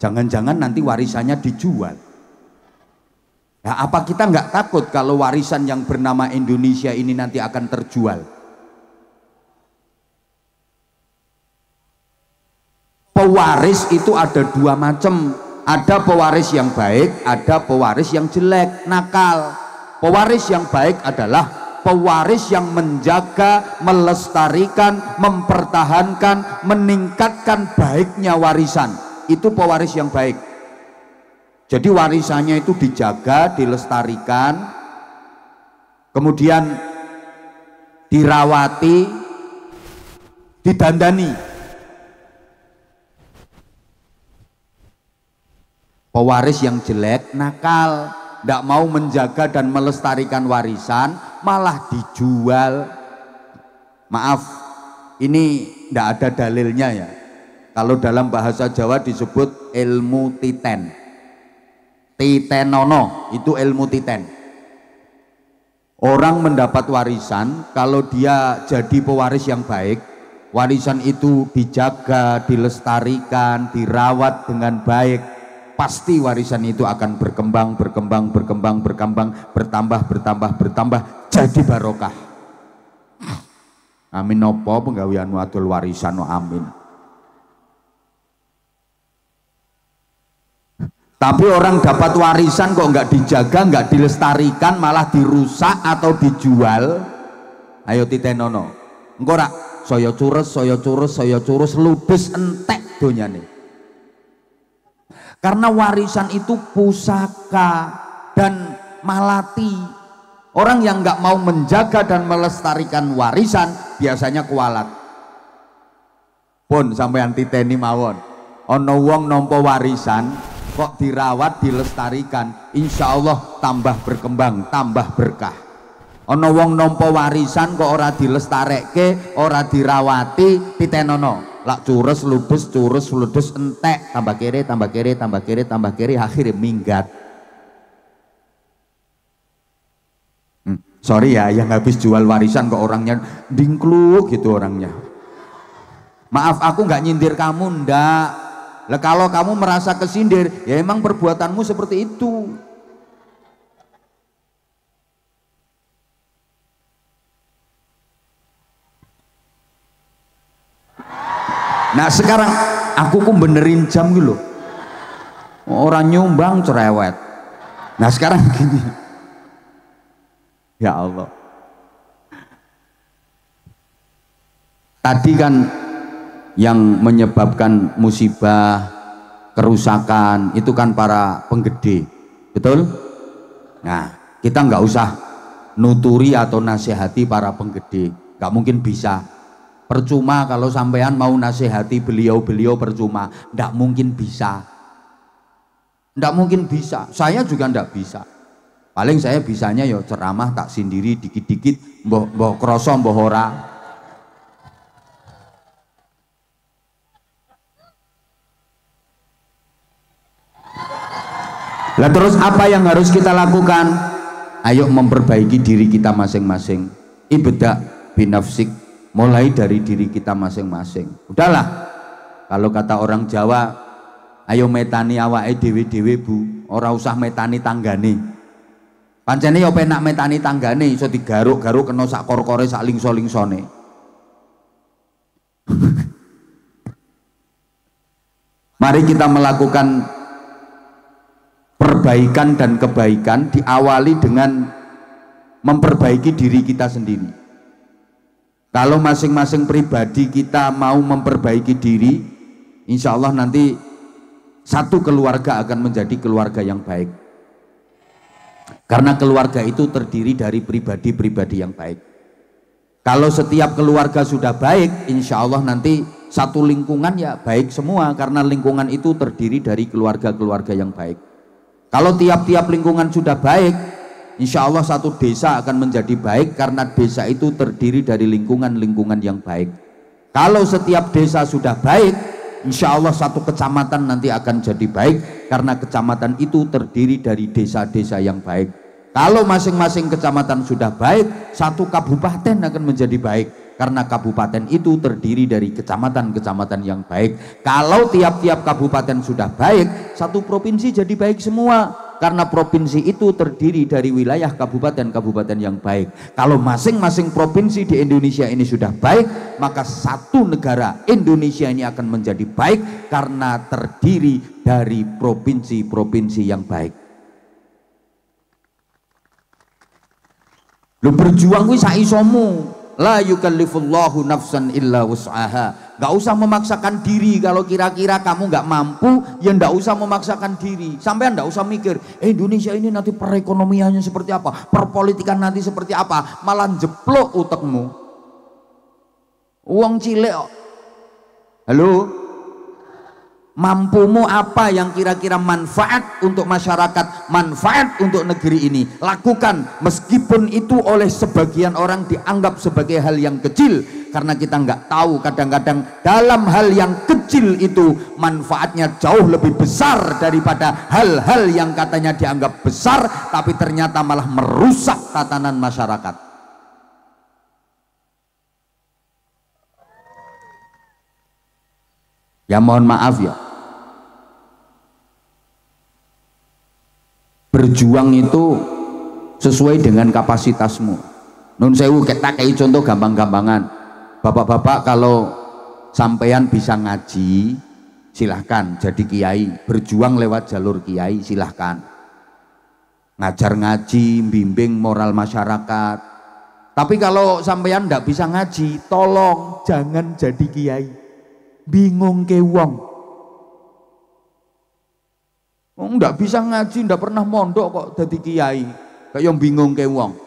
Jangan-jangan nanti warisannya dijual. Nah, apa kita nggak takut kalau warisan yang bernama Indonesia ini nanti akan terjual? Pewaris itu ada dua macam. Ada pewaris yang baik, ada pewaris yang jelek, nakal. Pewaris yang baik adalah pewaris yang menjaga, melestarikan, mempertahankan, meningkatkan baiknya warisan. Itu pewaris yang baik. Jadi warisannya itu dijaga, dilestarikan, kemudian dirawati, didandani. Pewaris yang jelek, nakal, tidak mau menjaga dan melestarikan warisan, malah dijual. Maaf, ini tidak ada dalilnya ya. Kalau dalam bahasa Jawa disebut ilmu titen. Titenono itu ilmu titen. Orang mendapat warisan kalau dia jadi pewaris yang baik, warisan itu dijaga, dilestarikan, dirawat dengan baik, pasti warisan itu akan berkembang, bertambah, jadi barokah. Amin. Nopo penggawean wadul warisan, amin. Tapi orang dapat warisan kok nggak dijaga, nggak dilestarikan, malah dirusak atau dijual. Ayo titenono. Engko rak saya curus, ludes entek donyane. Karena warisan itu pusaka dan malati. Orang yang nggak mau menjaga dan melestarikan warisan biasanya kualat. Pun sampean titeni mawon. Ono wong nampa warisan kok dirawat, dilestarikan, insya Allah tambah berkembang, tambah berkah. Ono wong nampa warisan kok ora dilestareke, ora dirawati, titenono. Lak curus ludes entek, tambah kiri, akhirnya minggat. Sorry ya, yang habis jual warisan kok orangnya dingkluk gitu orangnya. Maaf, aku nggak nyindir kamu, ndak. Lah kalau kamu merasa kesindir, ya emang perbuatanmu seperti itu. Nah sekarang aku benerin jam gitu loh. Orang nyumbang cerewet. Nah sekarang gini. Ya Allah. Tadi kan yang menyebabkan musibah, kerusakan itu kan para penggede, betul? Nah kita nggak usah nuturi atau nasihati para penggede, nggak mungkin bisa. Percuma kalau sampean mau nasihati beliau-beliau, percuma, ndak mungkin bisa. Ndak mungkin bisa. Saya juga ndak bisa. Paling saya bisanya ya ceramah tak sendiri dikit-dikit, mbah kroso mbah ora. Lah terus apa yang harus kita lakukan? Ayo memperbaiki diri kita masing-masing. Ibda binafsik, mulai dari diri kita masing-masing. Udahlah, kalau kata orang Jawa, ayo metani awake dhewe-dhewe bu, ora usah metani tanggane. Pancene yo penak metani tanggane, iso digaruk-garuk kena sak korkore sak lingso-lingsone. Mari kita melakukan perbaikan dan kebaikan, diawali dengan memperbaiki diri kita sendiri. Kalau masing-masing pribadi kita mau memperbaiki diri, insya Allah nanti Satu keluarga akan menjadi keluarga yang baik. Karena keluarga itu terdiri dari pribadi-pribadi yang baik. Kalau setiap keluarga sudah baik, insya Allah nanti satu lingkungan ya baik semua, karena lingkungan itu terdiri dari keluarga-keluarga yang baik. Kalau tiap-tiap lingkungan sudah baik, insya Allah satu desa akan menjadi baik, karena desa itu terdiri dari lingkungan-lingkungan yang baik. Kalau setiap desa sudah baik, insya Allah satu kecamatan nanti akan jadi baik, karena kecamatan itu terdiri dari desa-desa yang baik. Kalau masing-masing kecamatan sudah baik, satu kabupaten akan menjadi baik, karena kabupaten itu terdiri dari kecamatan-kecamatan yang baik. Kalau tiap-tiap kabupaten sudah baik, satu provinsi jadi baik semua, karena provinsi itu terdiri dari wilayah kabupaten-kabupaten yang baik. Kalau masing-masing provinsi di Indonesia ini sudah baik, maka satu negara Indonesia ini akan menjadi baik, karena terdiri dari provinsi-provinsi yang baik. Lu berjuang kuwi sak isomu. La yukallifullahu nafsan illa wus'aha. Gak usah memaksakan diri. Kalau kira-kira kamu gak mampu, ya ndak usah memaksakan diri. Sampai ndak usah mikir Indonesia ini nanti perekonomiannya seperti apa, perpolitikan nanti seperti apa. Malah jeplok utekmu. Uang cilik. Halo, mampumu apa yang kira-kira manfaat untuk masyarakat, manfaat untuk negeri ini, lakukan. Meskipun itu oleh sebagian orang dianggap sebagai hal yang kecil, karena kita nggak tahu kadang-kadang dalam hal yang kecil itu manfaatnya jauh lebih besar daripada hal-hal yang katanya dianggap besar tapi ternyata malah merusak tatanan masyarakat. Ya mohon maaf ya, berjuang itu sesuai dengan kapasitasmu. Nun sewu kita kayak contoh gampang-gampangan. Bapak-bapak kalau sampean bisa ngaji, silahkan jadi kiai, berjuang lewat jalur kiai, silahkan. Ngajar ngaji, bimbing moral masyarakat. Tapi kalau sampean ndak bisa ngaji, tolong jangan jadi kiai. Bingung ke wong. Ndak bisa ngaji, ndak pernah mondok kok jadi kiai. Kayak yang bingung ke wong.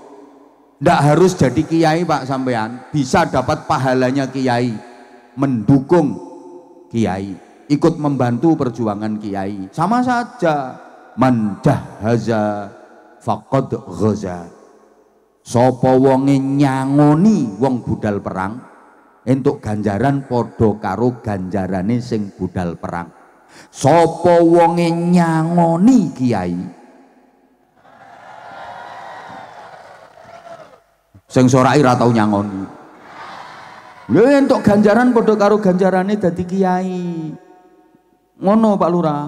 Ndak harus jadi kiai Pak sampean, bisa dapat pahalanya kiai, mendukung kiai, ikut membantu perjuangan kiai. Sama saja, man jahaza faqad ghaza. Sapa wonge nyangoni wong budal perang, entuk ganjaran padha karo ganjarane sing budal perang. Sapa wonge nyangoni kiai, sing sorai ra tau nyangoni, lha entuk ganjaran padha karo ganjarane dadi kiai. Ngono Pak Lurah.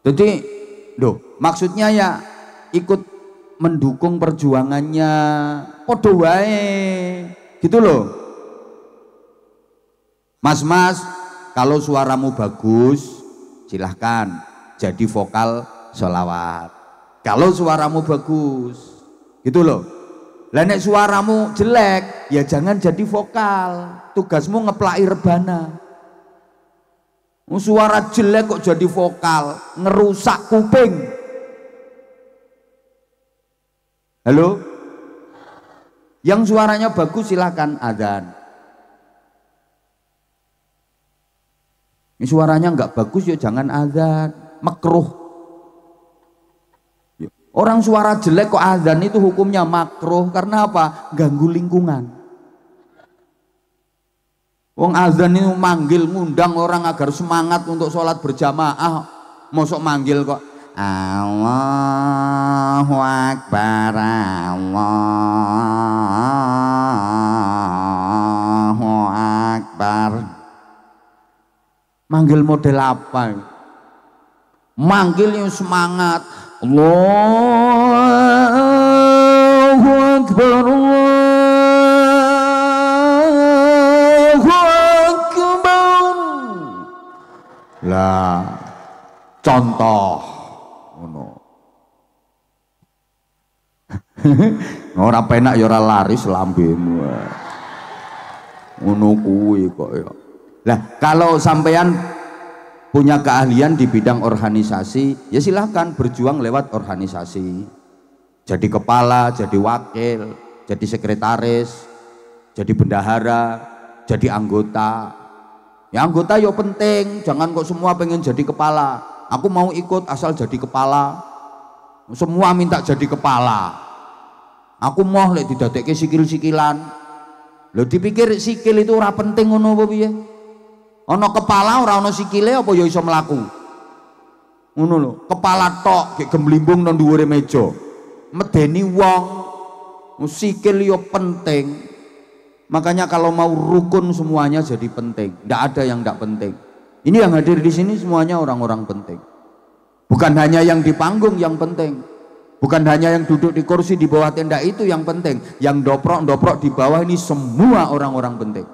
Jadi lho, maksudnya ya ikut mendukung perjuangannya, padha wae gitu loh. Mas-mas, kalau suaramu bagus, silahkan jadi vokal sholawat. Kalau suaramu bagus, gitu loh. Lah nek suaramu jelek, ya jangan jadi vokal. Tugasmu ngeplaki rebana. Suara jelek kok jadi vokal, ngerusak kuping. Halo? Yang suaranya bagus silahkan adzan. Ini suaranya nggak bagus ya jangan adzan, makruh. Orang suara jelek kok adzan itu hukumnya makruh, karena apa? Ganggu lingkungan. Wong adzan itu manggil, ngundang orang agar semangat untuk sholat berjamaah, mosok manggil kok Allahu Akbar, Allahu Akbar. Manggil model apa? Manggil yang semangat. Allahu Akbar, Allahu Akbar. Lah, contoh ngono. Ora penak ya ora laris lambemu. Ngono kuwi kok ya. Lah kalau sampean punya keahlian di bidang organisasi, ya silahkan berjuang lewat organisasi. Jadi kepala, jadi wakil, jadi sekretaris, jadi bendahara, jadi anggota. Ya anggota yo penting, jangan kok semua pengen jadi kepala. Aku mau ikut asal jadi kepala. Semua minta jadi kepala. Aku mau lek didadekke sikil-sikilan. Lho dipikir sikil itu ora penting ngono apa piye? Ana kepala ora ana sikile apa ya iso mlaku? Ngono lho, kepala tok gek gemblimbung nang dhuwure meja. Medeni wong, sikil yo penting. Makanya kalau mau rukun semuanya jadi penting. Tidak ada yang tidak penting. Ini yang hadir di sini semuanya orang-orang penting. Bukan hanya yang di panggung yang penting. Bukan hanya yang duduk di kursi di bawah tenda itu yang penting. Yang doprok-doprok di bawah ini semua orang-orang penting.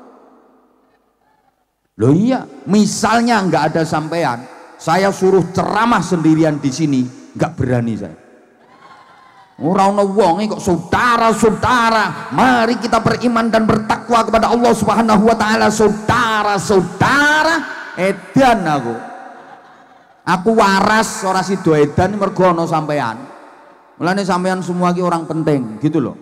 Loh iya, misalnya nggak ada sampean, saya suruh ceramah sendirian di sini, nggak berani saya. Orang wong kok saudara-saudara, mari kita beriman dan bertakwa kepada Allah Subhanahu wa taala. Saudara-saudara, edan aku waras ora sida edan mergo ana sampean. Mulane sampean semua ki orang penting, gitu loh.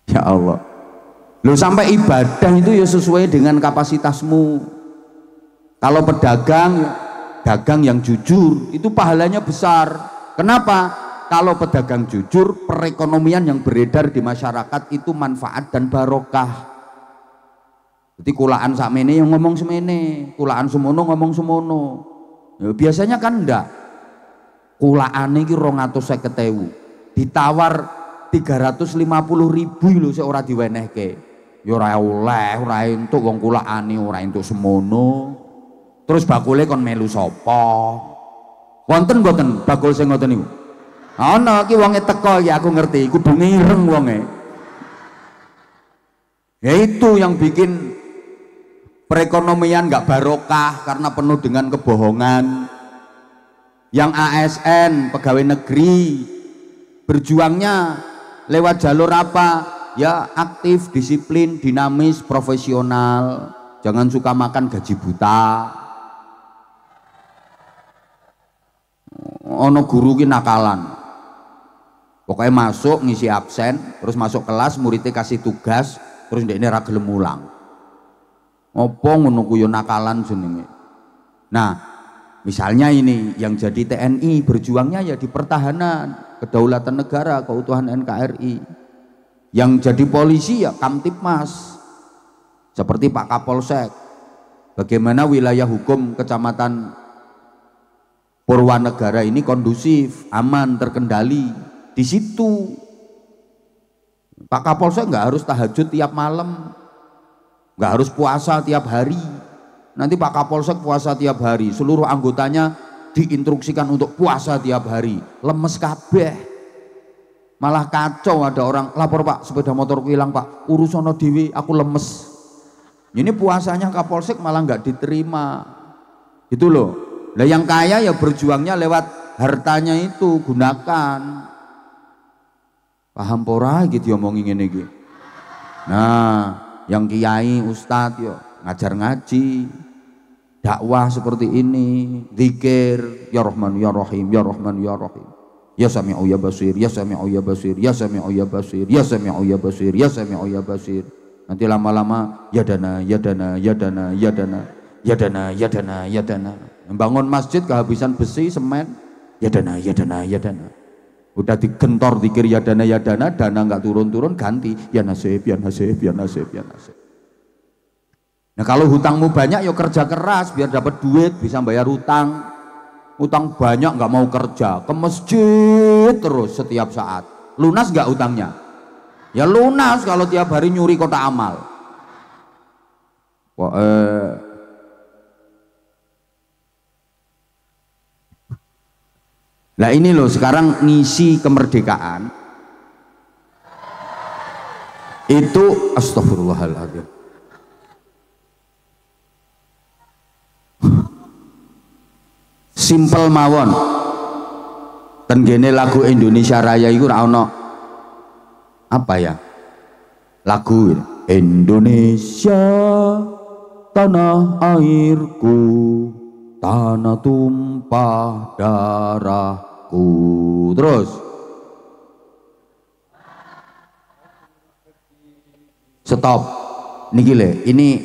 Ya Allah. Loh sampai ibadah itu ya sesuai dengan kapasitasmu. Kalau pedagang, dagang yang jujur, itu pahalanya besar. Kenapa? Kalau pedagang jujur, perekonomian yang beredar di masyarakat itu manfaat dan barokah. Jadi kulaan sakmene yang ngomong semene, kulaan semono ngomong semono. Ya, biasanya kan enggak. Kulaane iki 250.000, ditawar 350.000 lho sik ora diwenehke. Ya ora oleh, ora entuk wong kulaane ora entuk semono. Terus bakule kon melu sapa? Wonten mboten bakul sing ngoten niku? Ana iki wonge teko ya aku ngerti, kudu ngireng wonge. Ya itu yang bikin perekonomian nggak barokah karena penuh dengan kebohongan. Yang ASN, pegawai negeri, berjuangnya lewat jalur apa? Ya aktif, disiplin, dinamis, profesional. Jangan suka makan gaji buta. Ono guru ki nakalan, pokoknya masuk ngisi absen, terus masuk kelas muridnya kasih tugas, terus ndekne ra gelem mulang. Apa ngono ku yo nakalan jenenge. Nah, misalnya ini yang jadi TNI berjuangnya ya di pertahanan kedaulatan negara, keutuhan NKRI. Yang jadi polisi ya Kamtipmas, seperti Pak Kapolsek. Bagaimana wilayah hukum Kecamatan Purwanegara ini kondusif, aman, terkendali. Di situ Pak Kapolsek nggak harus tahajud tiap malam, nggak harus puasa tiap hari. Nanti Pak Kapolsek puasa tiap hari, seluruh anggotanya diinstruksikan untuk puasa tiap hari. Lemes kabeh, malah kacau. Ada orang lapor, Pak sepeda motorku hilang Pak, urus sono dewi, aku lemes. Ini puasanya Kapolsek malah nggak diterima, gitu loh. Lah yang kaya ya berjuangnya lewat hartanya itu, gunakan. Paham pora gitu omongin ini gitu. Nah, yang kiai, ustadz yo ngajar ngaji, dakwah seperti ini, zikir, ya Rahman ya Rahim, ya Rahman ya Rahim. Ya Sami'u ya Basir, ya Sami'u ya Basir, ya Sami'u ya Basir, ya Sami'u ya Basir, ya Sami'u ya Basir. Nanti lama-lama ya dana, ya dana, ya dana, ya dana, ya dana, ya dana, ya dana. Membangun masjid kehabisan besi, semen, ya dana, ya dana, ya dana. Udah digentor dikir ya dana, dana nggak turun-turun, ganti ya nasib, ya nasib, ya nasib, ya nasib. Nah kalau hutangmu banyak ya kerja keras biar dapat duit, bisa bayar hutang. Hutang banyak nggak mau kerja, ke masjid terus setiap saat. Lunas nggak hutangnya? Ya lunas kalau tiap hari nyuri kotak amal. Wah, Nah ini loh sekarang ngisi kemerdekaan itu astagfirullahaladzim. Simpel mawon. Ten gene lagu Indonesia Raya itu ra ono apa ya? lagu ini. Indonesia tanah airku, tanah tumpah darahku. Terus stop niki le, ini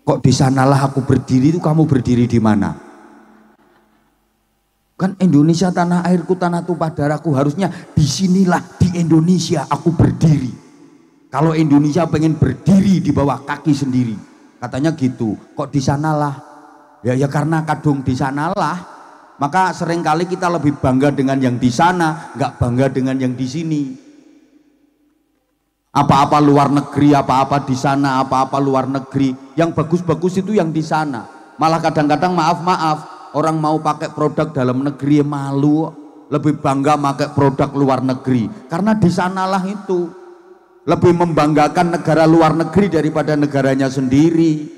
kok di sanalah aku berdiri, itu kamu berdiri di mana? Kan Indonesia tanah airku, tanah tumpah darahku, harusnya disinilah di Indonesia aku berdiri. Kalau Indonesia pengen berdiri di bawah kaki sendiri, katanya gitu. Kok di sanalah? Ya karena kadung di sanalah, maka seringkali kita lebih bangga dengan yang di sana, nggak bangga dengan yang di sini. Apa-apa luar negeri, apa-apa di sana, apa-apa luar negeri, yang bagus-bagus itu yang di sana. Malah kadang-kadang maaf, orang mau pakai produk dalam negeri malu, lebih bangga pakai produk luar negeri, karena di sanalah itu lebih membanggakan negara luar negeri daripada negaranya sendiri.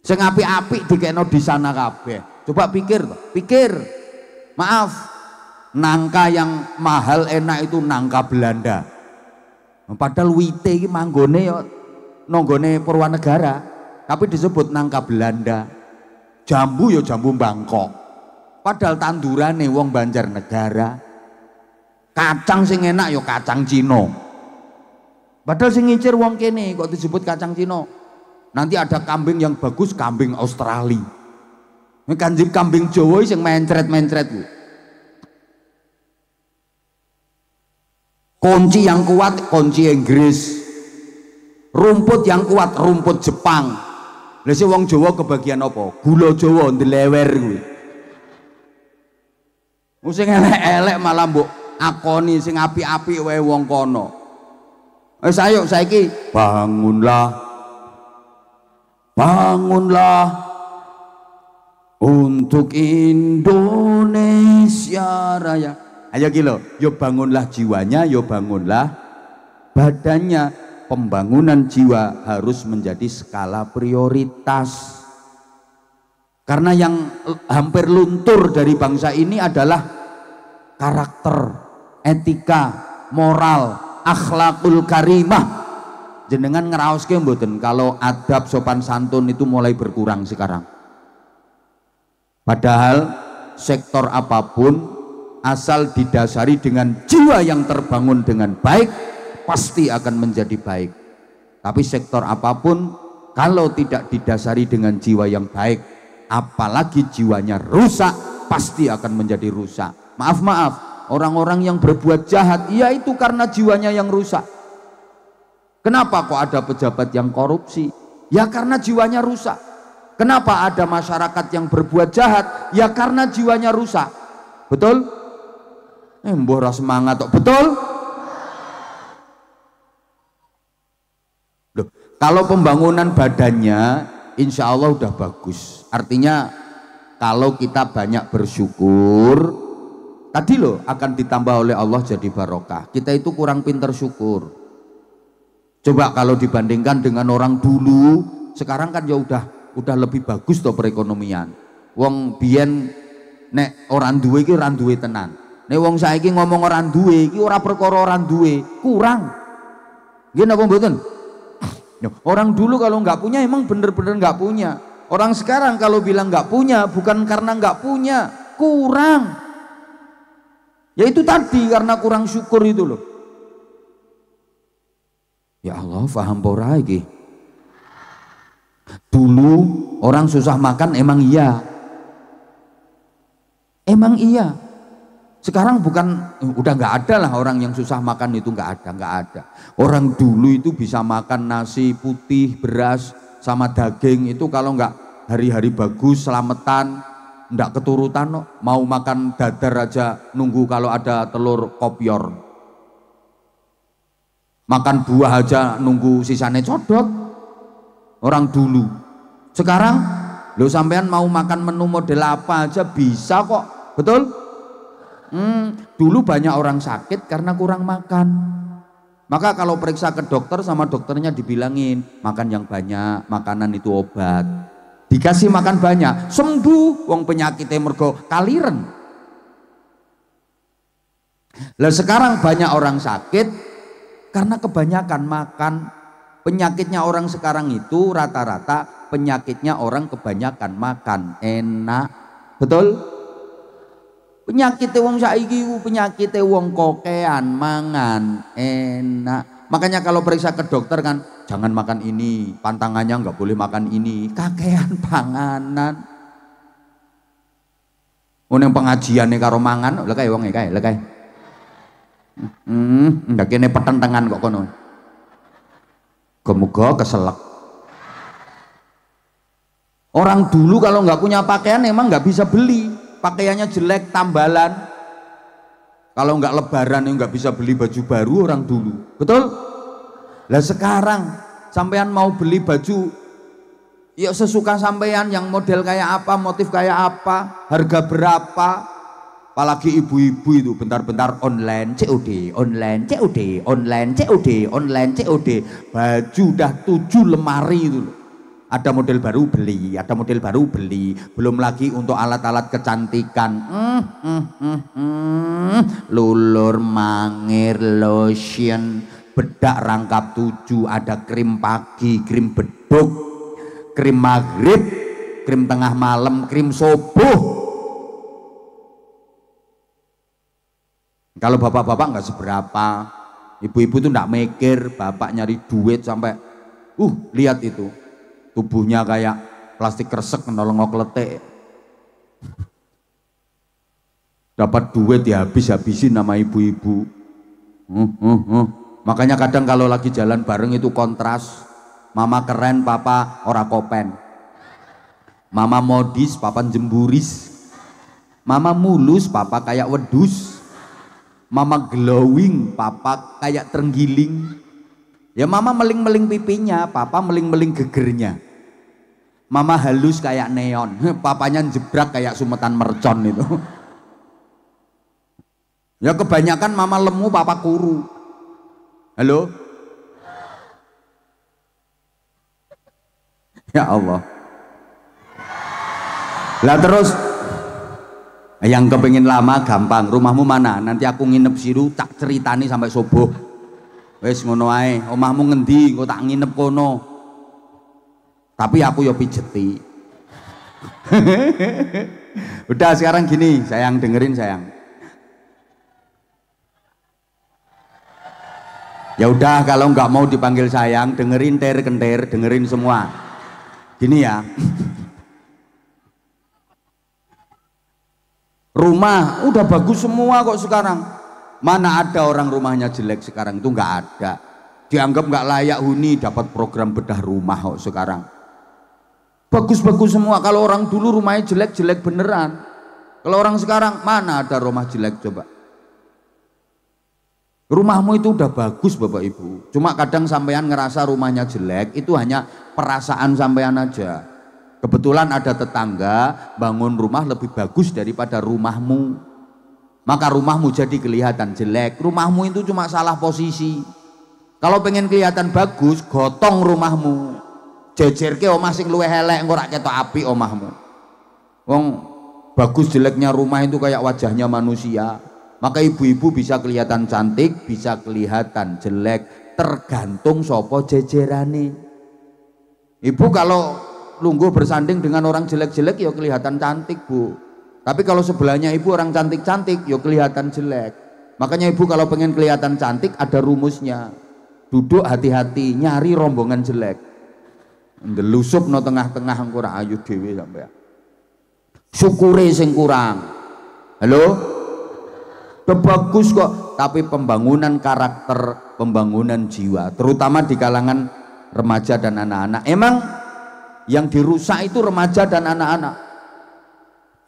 Sing apik-apik dikekno di sana kabeh. Coba pikir. Maaf, nangka yang mahal enak itu nangka Belanda. Padahal wite iki manggone ya nanggone Purwanegara, tapi disebut nangka Belanda. Jambu ya jambu Bangkok. Padahal tandurane wong Banjarnegara. Kacang sing enak ya kacang Cina. Padahal sing ngincir wong kene kok disebut kacang Cina. Nanti ada kambing yang bagus, kambing Australia. Ini kambing Jawa sing mencret-mencret. Kunci yang kuat, kunci Inggris. Rumput yang kuat, rumput Jepang. Lah sing wong Jawa kebagian apa? Gula Jawa ndelewer kuwi. Sing elek-elek malah mbok akoni sing apik-apik wae wong kono. Ayo saiki bangunlah untuk Indonesia Raya. Ayo kilo, yo bangunlah jiwanya, yo bangunlah badannya. Pembangunan jiwa harus menjadi skala prioritas. Karena yang hampir luntur dari bangsa ini adalah karakter, etika, moral, akhlakul karimah. Jenengan ngeraoske mboten kalau adab sopan santun itu mulai berkurang sekarang? Padahal sektor apapun asal didasari dengan jiwa yang terbangun dengan baik pasti akan menjadi baik. Tapi sektor apapun kalau tidak didasari dengan jiwa yang baik, apalagi jiwanya rusak, pasti akan menjadi rusak. Maaf, orang-orang yang berbuat jahat, ya itu karena jiwanya yang rusak. Kenapa kok ada pejabat yang korupsi? Ya karena jiwanya rusak. Kenapa ada masyarakat yang berbuat jahat? Ya karena jiwanya rusak. Betul? Mbah ora semangat kok. Betul? Loh, kalau pembangunan badannya insya Allah udah bagus. Artinya kalau kita banyak bersyukur, tadi loh akan ditambah oleh Allah jadi barokah. Kita itu kurang pinter syukur. Coba kalau dibandingkan dengan orang dulu, sekarang kan ya udah lebih bagus toh perekonomian. Wong biyen nek orang duwe iki ora duwe tenan. Nek wong saiki ngomong orang duwe iki ora perkara orang duwe, kurang. Nggih napa mboten? Orang dulu kalau nggak punya emang bener-bener nggak punya. Orang sekarang kalau bilang nggak punya bukan karena nggak punya, kurang. Ya itu tadi karena kurang syukur itu loh. Ya Allah, paham pora iki. Dulu orang susah makan emang iya. Emang iya. Sekarang bukan, udah nggak ada lah orang yang susah makan itu, nggak ada. Orang dulu itu bisa makan nasi putih, beras sama daging itu kalau nggak hari-hari bagus, selamatan, nggak keturutan, mau makan dadar aja nunggu kalau ada telur kopior. Makan buah aja nunggu sisanya codot. Orang dulu. Sekarang lo sampean mau makan menu model apa aja bisa kok. Betul? Dulu banyak orang sakit karena kurang makan. Maka kalau periksa ke dokter sama dokternya dibilangin makan yang banyak, makanan itu obat. Dikasih makan banyak, sembuh. Wong penyakitnya mergo kaliren. Lah sekarang banyak orang sakit Karena kebanyakan makan. Penyakitnya orang sekarang itu rata-rata penyakitnya orang kebanyakan makan enak. Betul? Penyakitnya wong saiki penyakitnya wong kokean mangan enak. Makanya kalau periksa ke dokter kan jangan makan ini, pantangannya nggak boleh makan ini, kakean panganan. Yang pengajian nih karo mangan, lekai wong lekai. Nggak kene petentengan kok kono. Gemuga keselak. Orang dulu kalau nggak punya pakaian emang nggak bisa beli, pakaiannya jelek tambalan. Kalau nggak lebaran nggak bisa beli baju baru orang dulu, betul? Lah sekarang sampean mau beli baju, ya sesuka sampean, yang model kayak apa, motif kayak apa, harga berapa. Apalagi ibu-ibu itu bentar-bentar online COD, online COD, online COD, online COD. Baju udah 7 lemari itu loh. Ada model baru beli, ada model baru beli. Belum lagi untuk alat-alat kecantikan. Lulur, mangir, lotion, bedak rangkap 7, ada krim pagi, krim beduk, krim maghrib, krim tengah malam, krim subuh. Kalau bapak-bapak nggak seberapa, ibu-ibu tuh nggak mikir, bapak nyari duit sampai, lihat itu, tubuhnya kayak plastik kresek nolongok letek, dapat duit ya habis-habisin nama ibu-ibu. Makanya kadang kalau lagi jalan bareng itu kontras, mama keren, papa ora kopen, mama modis, papa jemburis, mama mulus, papa kayak wedus. Mama glowing, papa kayak terenggiling. Ya mama meling-meling pipinya, papa meling-meling gegernya. Mama halus kayak neon, papanya jebrak kayak sumetan mercon itu. Ya kebanyakan mama lemu, papa kuru. Halo? Ya Allah. Lah terus yang kepengin lama gampang, rumahmu mana? Nanti aku nginep siru, tak ceritani sampai subuh. Wes ngono ae, omahmu ngendi? Engko tak nginep kono. Tapi aku yo pijeti. Udah sekarang gini, sayang dengerin sayang. Ya udah kalau nggak mau dipanggil sayang, dengerin ter-kenter, dengerin semua. Gini ya. Rumah udah bagus semua kok sekarang. Mana ada orang rumahnya jelek sekarang, itu nggak ada. Dianggap nggak layak huni dapat program bedah rumah kok sekarang. Bagus-bagus semua. Kalau orang dulu rumahnya jelek-jelek beneran. Kalau orang sekarang mana ada rumah jelek coba. Rumahmu itu udah bagus Bapak Ibu. Cuma kadang sampean ngerasa rumahnya jelek, itu hanya perasaan sampean aja. Kebetulan ada tetangga bangun rumah lebih bagus daripada rumahmu, maka rumahmu jadi kelihatan jelek. Rumahmu itu cuma salah posisi. Kalau pengen kelihatan bagus, gotong rumahmu, jejerke omah sing luwih elek, engko rak ketok apik omahmu. Wong bagus jeleknya rumah itu kayak wajahnya manusia. Maka ibu-ibu bisa kelihatan cantik, bisa kelihatan jelek, tergantung sopo jejerane. Ibu kalau lungguh bersanding dengan orang jelek-jelek ya kelihatan cantik Bu, tapi kalau sebelahnya ibu orang cantik-cantik ya kelihatan jelek. Makanya ibu kalau pengen kelihatan cantik ada rumusnya, duduk hati-hati nyari rombongan jelek, ndelusup no tengah-tengah kurang ayu dewe sampai syukure sing kurang. Halo, udah bagus kok, tapi pembangunan karakter, pembangunan jiwa, terutama di kalangan remaja dan anak-anak, emang yang dirusak itu remaja dan anak-anak.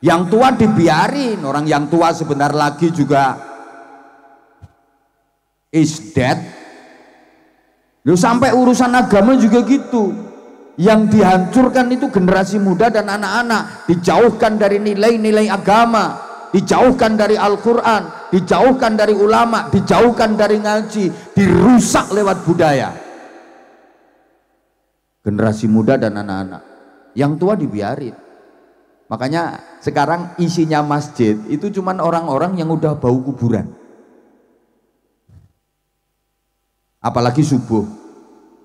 Yang tua dibiarin, orang yang tua sebentar lagi juga is dead. Loh, sampai urusan agama juga gitu. Yang dihancurkan itu generasi muda dan anak-anak, dijauhkan dari nilai-nilai agama, dijauhkan dari Al-Quran, dijauhkan dari ulama, dijauhkan dari ngaji, dirusak lewat budaya. Generasi muda dan anak-anak, yang tua dibiarin. Makanya sekarang isinya masjid itu cuman orang-orang yang udah bau kuburan. apalagi subuh.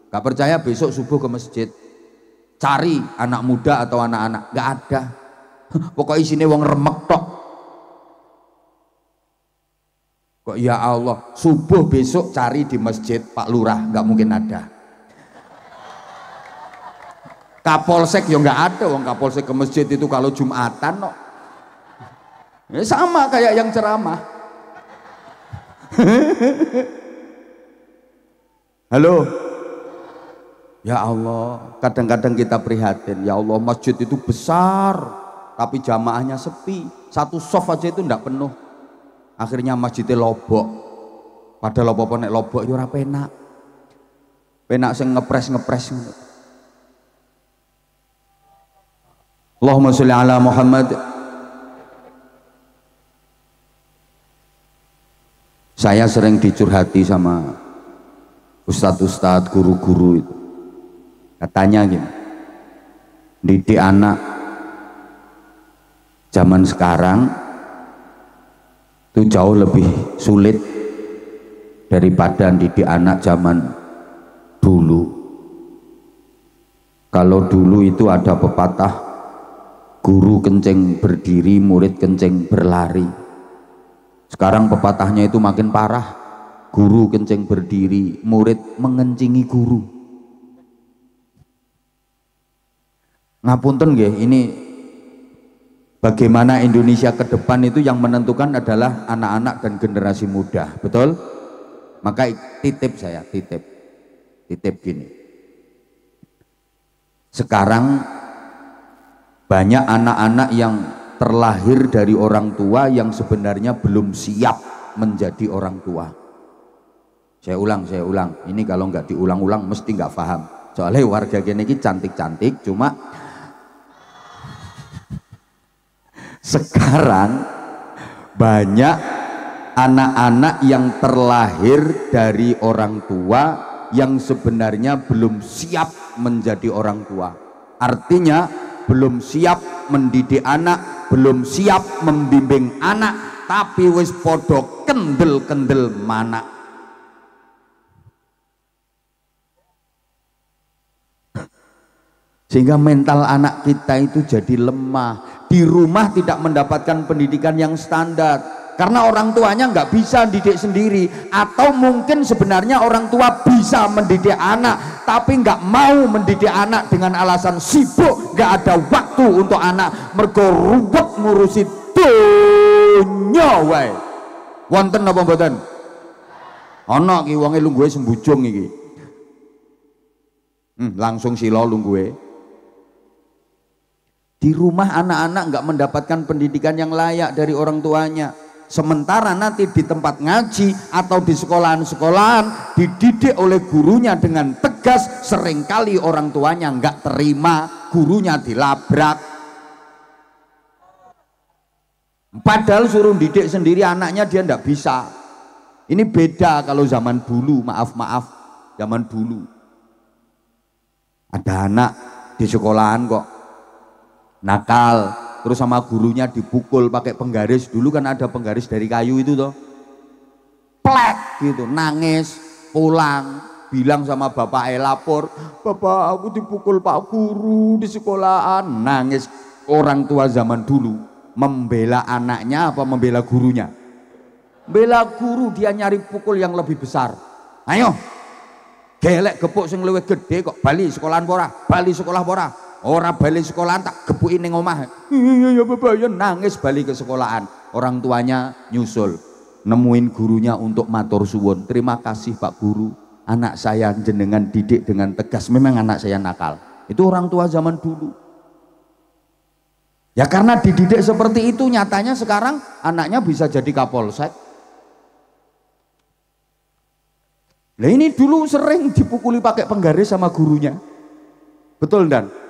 Gak percaya besok subuh ke masjid, cari anak muda atau anak-anak, gak ada. Pokoknya isinya wong remek tok. Kok ya Allah, subuh besok cari di masjid Pak Lurah, gak mungkin ada. Kapolsek ya nggak ada, wong Kapolsek ke masjid itu kalau Jumatan no. Ya sama kayak yang ceramah. Halo. Ya Allah, kadang-kadang kita prihatin, ya Allah masjid itu besar tapi jamaahnya sepi, satu soft aja itu ndak penuh. Akhirnya masjidnya lobok. Padahal apa nek lobok ya ora penak. Penak sing ngepres-ngepres. Allahumma sholli ala Muhammad. Saya sering dicurhati sama ustadz-ustadz, guru-guru itu. Katanya gini, didik anak zaman sekarang itu jauh lebih sulit daripada didik anak zaman dulu. Kalau dulu itu ada pepatah, guru kencing berdiri, murid kencing berlari. Sekarang pepatahnya itu makin parah, guru kencing berdiri, murid mengencingi guru. Ngapunten nggih, ini bagaimana Indonesia ke depan itu yang menentukan adalah anak-anak dan generasi muda, betul? Maka titip saya, titip gini. Sekarang banyak anak-anak yang terlahir dari orang tua yang sebenarnya belum siap menjadi orang tua. Saya ulang. Ini kalau nggak diulang-ulang mesti nggak paham. Soalnya warga gini cantik-cantik, cuma sekarang banyak anak-anak yang terlahir dari orang tua yang sebenarnya belum siap menjadi orang tua. Artinya belum siap mendidik anak, belum siap membimbing anak, tapi wis podo kendel-kendel mana. Sehingga mental anak kita itu jadi lemah. Di rumah tidak mendapatkan pendidikan yang standar karena orang tuanya nggak bisa didik sendiri, atau mungkin sebenarnya orang tua bisa mendidik anak tapi nggak mau mendidik anak dengan alasan sibuk, nggak ada waktu untuk anak, mergo rubet ngurusi dunya wae. Wonten apa mboten? Ana ki wonge lungguhe sembujung iki. Langsung sila lungguhe. Di rumah anak-anak nggak mendapatkan pendidikan yang layak dari orang tuanya. Sementara nanti di tempat ngaji atau di sekolahan-sekolahan dididik oleh gurunya dengan tegas, seringkali orang tuanya nggak terima, gurunya dilabrak. Padahal suruh didik sendiri anaknya dia nggak bisa. Ini beda kalau zaman dulu, maaf, zaman dulu. Ada anak di sekolahan kok nakal, terus sama gurunya dipukul pakai penggaris. Dulu kan ada penggaris dari kayu itu toh, plek gitu, nangis, pulang, bilang sama bapak, lapor, bapak aku dipukul pak guru di sekolahan. Nangis. Orang tua zaman dulu membela anaknya apa membela gurunya? Bela guru, dia nyari pukul yang lebih besar. Ayo gelek gepuk sing luwih gede kok, bali sekolahan pora, bali sekolah pora. Orang balik sekolahan tak gepukin ning omah. Iya bapak ya, nangis balik ke sekolahan. Orang tuanya nyusul, nemuin gurunya untuk matur suwun. Terima kasih Pak Guru, anak saya jenengan didik dengan tegas. Memang anak saya nakal. Itu orang tua zaman dulu. Ya karena dididik seperti itu, nyatanya sekarang anaknya bisa jadi kapolsek. Nah ini dulu sering dipukuli pakai penggaris sama gurunya. Betul Dan?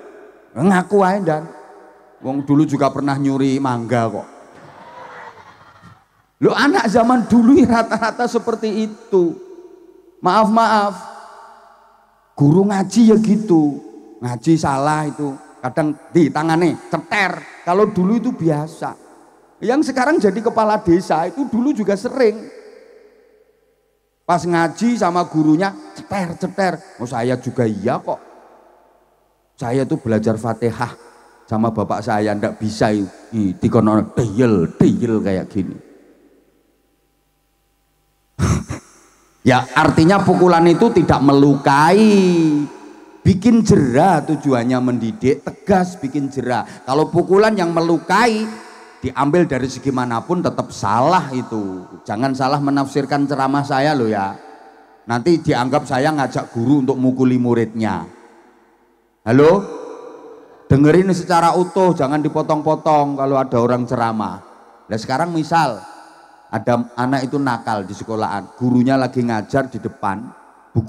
Ngaku aja Dan, wong dulu juga pernah nyuri mangga kok. Lo anak zaman dulu rata-rata seperti itu. Maaf, guru ngaji ya gitu, ngaji salah itu kadang di tangannya ceter. Kalau dulu itu biasa. Yang sekarang jadi kepala desa itu dulu juga sering. Pas ngaji sama gurunya ceter. Oh saya juga iya kok. Saya tuh belajar Fatihah sama bapak saya ndak bisa dikono deyel kayak gini. Ya artinya pukulan itu tidak melukai, bikin jera, tujuannya mendidik, tegas bikin jera. Kalau pukulan yang melukai diambil dari segi manapun tetap salah itu. Jangan salah menafsirkan ceramah saya loh ya. Nanti dianggap saya ngajak guru untuk mukuli muridnya. Halo? Dengerin secara utuh, jangan dipotong-potong kalau ada orang ceramah. Nah sekarang misal ada anak itu nakal di sekolahan, gurunya lagi ngajar di depan, bu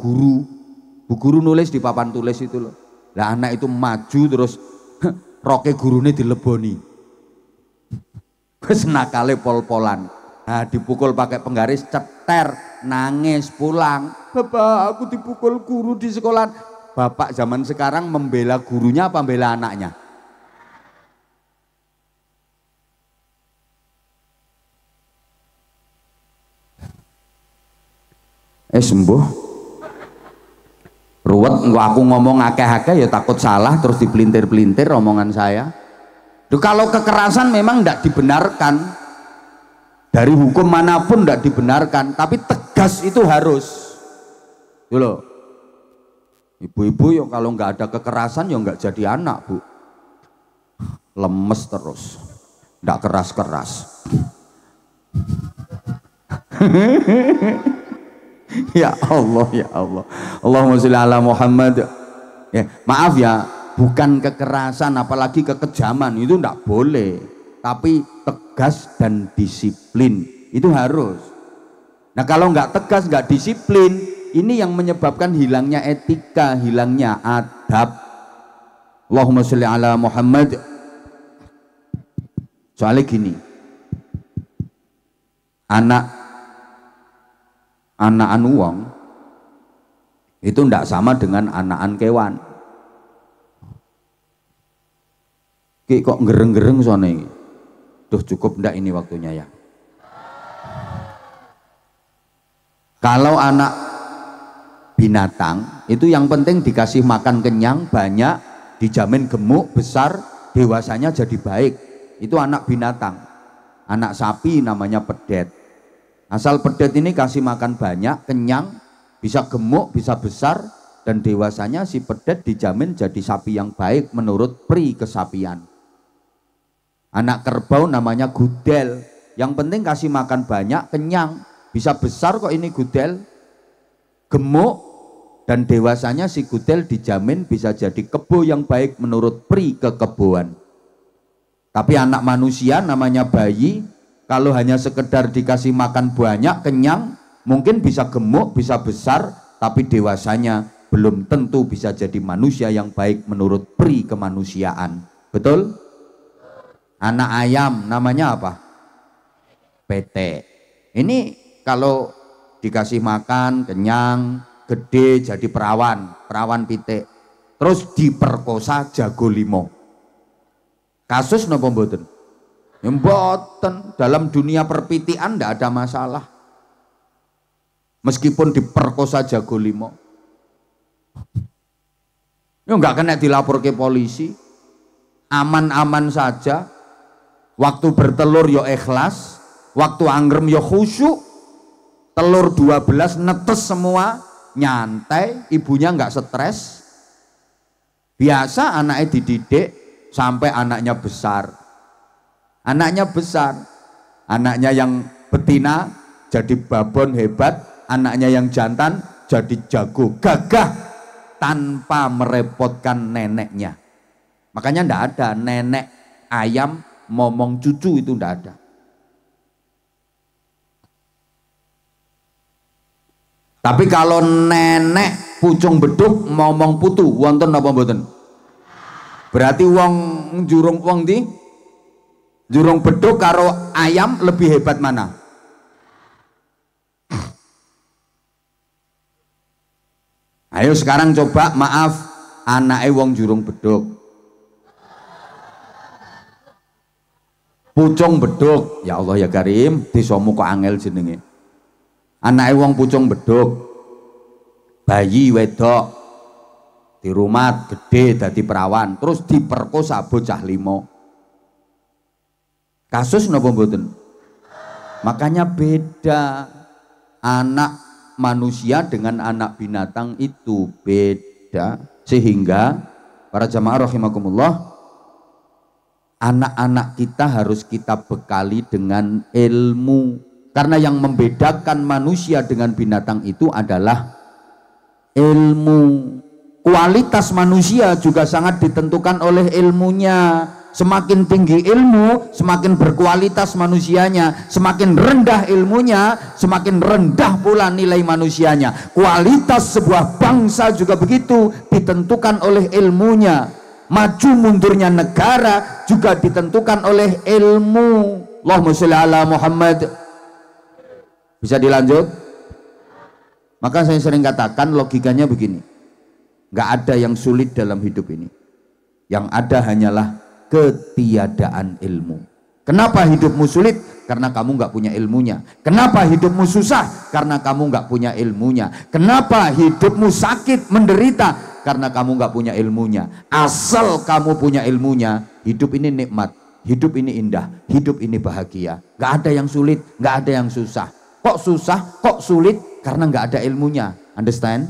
guru nulis di papan tulis itu loh. Lah anak itu maju terus roke gurune dileboni. Wes nakale pol-polan. Nah, dipukul pakai penggaris, ceter, nangis pulang. Bapak, aku dipukul guru di sekolah. Bapak zaman sekarang membela gurunya apa membela anaknya? Sembuh ruwet aku ngomong akeh-akeh ya takut salah terus dipelintir-pelintir omongan saya. Duh, kalau kekerasan memang tidak dibenarkan dari hukum manapun, tidak dibenarkan, tapi tegas itu harus. Dulu ibu-ibu yang kalau nggak ada kekerasan ya nggak jadi anak bu, lemes terus, nggak keras-keras. Ya Allah, ya Allah. Allahumma sholli ala Muhammad. Ya, maaf ya, bukan kekerasan apalagi kekejaman itu enggak boleh. Tapi tegas dan disiplin itu harus. Nah, kalau enggak tegas, enggak disiplin, ini yang menyebabkan hilangnya etika, hilangnya adab. Allahumma sholli ala Muhammad. Soalnya gini. Anakan wong itu ndak sama dengan anakan kewan. Ki kok gereng-gereng sone. Duh cukup ndak ini waktunya ya. Kalau anak binatang itu yang penting dikasih makan kenyang, banyak, dijamin gemuk, besar, dewasanya jadi baik. Itu anak binatang. Anak sapi namanya pedet. Asal pedet ini kasih makan banyak, kenyang, bisa gemuk, bisa besar, dan dewasanya si pedet dijamin jadi sapi yang baik menurut pri kesapian. Anak kerbau namanya gudel, yang penting kasih makan banyak, kenyang, bisa besar kok ini gudel, gemuk, dan dewasanya si gudel dijamin bisa jadi kebo yang baik menurut pri kekeboan. Tapi anak manusia namanya bayi, kalau hanya sekedar dikasih makan banyak, kenyang, mungkin bisa gemuk, bisa besar, tapi dewasanya belum tentu bisa jadi manusia yang baik menurut pri kemanusiaan. Betul? Anak ayam namanya apa? Pete. Ini kalau dikasih makan, kenyang, gede jadi perawan pitik. Terus diperkosa jago limo. Kasus napa mboten? Mboten, dalam dunia perpitian ndak ada masalah. Meskipun diperkosa jago limo. Ya nggak kena dilapor ke polisi. Aman-aman saja. Waktu bertelur yo ikhlas, waktu anggrem yo khusyuk. Telur 12 netes semua, nyantai, ibunya nggak stres. Biasa anaknya dididik sampai anaknya besar. Anaknya besar, anaknya yang betina jadi babon hebat, anaknya yang jantan jadi jago, gagah tanpa merepotkan neneknya. Makanya ndak ada nenek ayam momong cucu, itu ndak ada. Tapi kalau nenek pucung beduk momong putu, wonten napa mboten? Berarti wong jurung wong di jurung beduk karo ayam lebih hebat mana? Ayo sekarang coba, maaf, anake wong jurung beduk, pucung beduk, ya Allah ya Karim, desamu kok angel jenenge. Anake wong pucung beduk, bayi wedok di rumah gede dadi perawan, terus diperkosa bocah 5. Kasus napa mboten? Makanya beda, anak manusia dengan anak binatang itu beda, sehingga para jamaah rahimakumullah, anak-anak kita harus kita bekali dengan ilmu, karena yang membedakan manusia dengan binatang itu adalah ilmu. Kualitas manusia juga sangat ditentukan oleh ilmunya. Semakin tinggi ilmu, semakin berkualitas manusianya. Semakin rendah ilmunya, semakin rendah pula nilai manusianya. Kualitas sebuah bangsa juga begitu, ditentukan oleh ilmunya. Maju mundurnya negara juga ditentukan oleh ilmu. Allahumma sholli ala Muhammad. Bisa dilanjut? Maka saya sering katakan logikanya begini, nggak ada yang sulit dalam hidup ini. Yang ada hanyalah ketiadaan ilmu. Kenapa hidupmu sulit? Karena kamu nggak punya ilmunya. Kenapa hidupmu susah? Karena kamu nggak punya ilmunya. Kenapa hidupmu sakit, menderita? Karena kamu nggak punya ilmunya. Asal kamu punya ilmunya, hidup ini nikmat, hidup ini indah, hidup ini bahagia. Nggak ada yang sulit, nggak ada yang susah. Kok susah, kok sulit? Karena nggak ada ilmunya. Understand?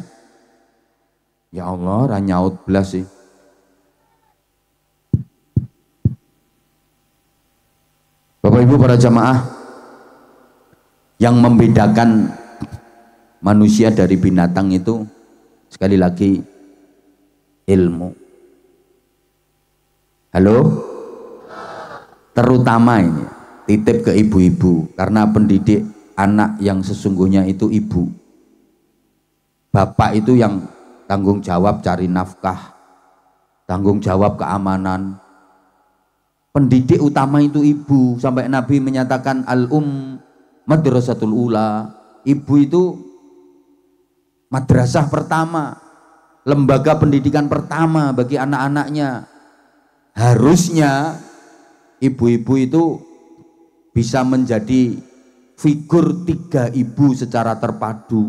Ya Allah, ranyaut belas sih. Bapak Ibu para jamaah, yang membedakan manusia dari binatang itu sekali lagi ilmu. Halo? Terutama ini titip ke ibu-ibu, karena pendidik anak yang sesungguhnya itu ibu. Bapak itu yang tanggung jawab cari nafkah, tanggung jawab keamanan. Pendidik utama itu ibu. Sampai Nabi menyatakan madrasatul ula. Ibu itu madrasah pertama, lembaga pendidikan pertama bagi anak-anaknya. Harusnya ibu-ibu itu bisa menjadi figur 3 ibu secara terpadu.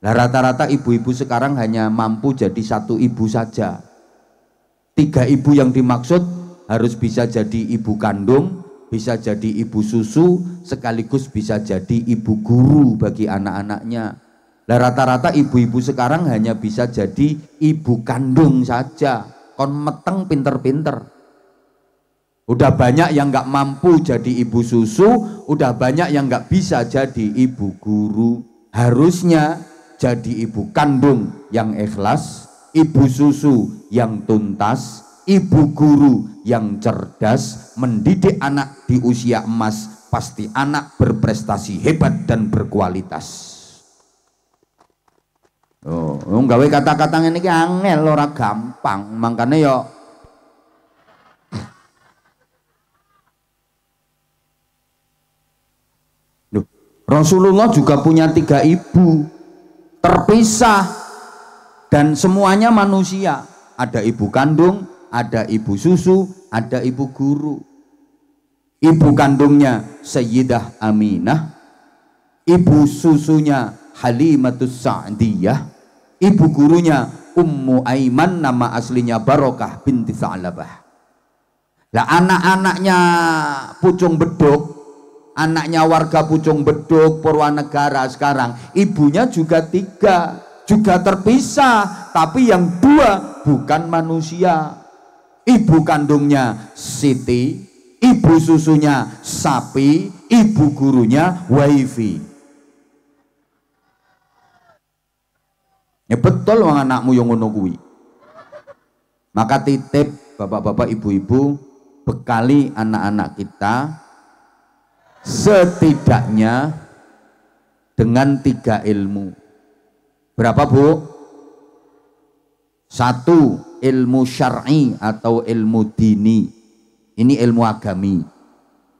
Nah, rata-rata ibu-ibu sekarang hanya mampu jadi 1 ibu saja. 3 ibu yang dimaksud harus bisa jadi ibu kandung, bisa jadi ibu susu, sekaligus bisa jadi ibu guru bagi anak-anaknya. Nah, rata-rata ibu-ibu sekarang hanya bisa jadi ibu kandung saja, kon meteng pinter-pinter. Udah banyak yang nggak mampu jadi ibu susu, udah banyak yang nggak bisa jadi ibu guru. Harusnya jadi ibu kandung yang ikhlas, ibu susu yang tuntas, ibu guru yang cerdas. Mendidik anak di usia emas, pasti anak berprestasi hebat dan berkualitas. Oh, nggawe kata-kata ngene iki angel, ora gampang. Makanya ya Rasulullah juga punya 3 ibu terpisah dan semuanya manusia. Ada ibu kandung, ada ibu susu, ada ibu guru. Ibu kandungnya Sayyidah Aminah, ibu susunya Halimatus Sa'diyah, ibu gurunya Ummu Aiman, nama aslinya Barokah binti Sa'labah. Lah anak-anaknya pucung beduk, anaknya warga Pucung Beduk Purwanegara sekarang, ibunya juga 3, juga terpisah, tapi yang 2 bukan manusia. Ibu kandungnya Siti, ibu susunya sapi, ibu gurunya wifi. Ya betul wong anakmu yang ngono kuwi. Maka titip bapak-bapak ibu-ibu, bekali anak-anak kita setidaknya dengan 3 ilmu. Berapa Bu? 1 ilmu syar'i atau ilmu dini, ini ilmu agami.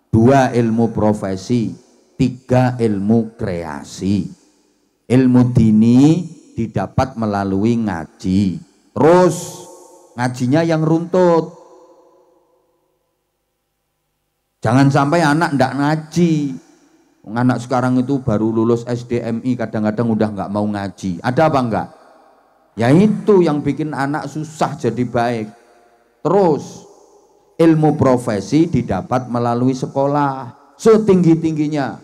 2 ilmu profesi. 3 ilmu kreasi. Ilmu dini didapat melalui ngaji, terus ngajinya yang runtut. Jangan sampai anak ndak ngaji, Anak sekarang itu baru lulus SDMI kadang-kadang udah nggak mau ngaji. Ada apa enggak? Ya itu yang bikin anak susah jadi baik. Terus ilmu profesi didapat melalui sekolah setinggi-tingginya.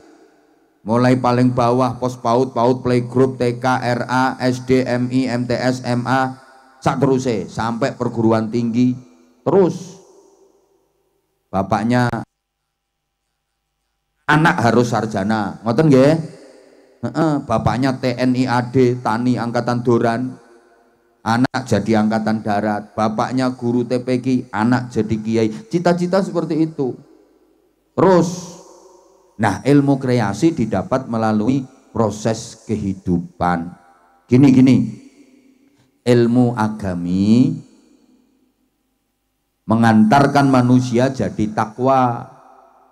Mulai paling bawah pos PAUD, PAUD playgroup, TK, RA, SDMI, MTS, MA, sak terusé sampai perguruan tinggi. Terus bapaknya anak harus sarjana, ngoten nggih? Bapaknya TNI AD, Tani Angkatan Doran, anak jadi Angkatan Darat. Bapaknya guru TPQ, anak jadi kiai. Cita-cita seperti itu. Terus, nah ilmu kreasi didapat melalui proses kehidupan. Gini, ilmu agami mengantarkan manusia jadi takwa.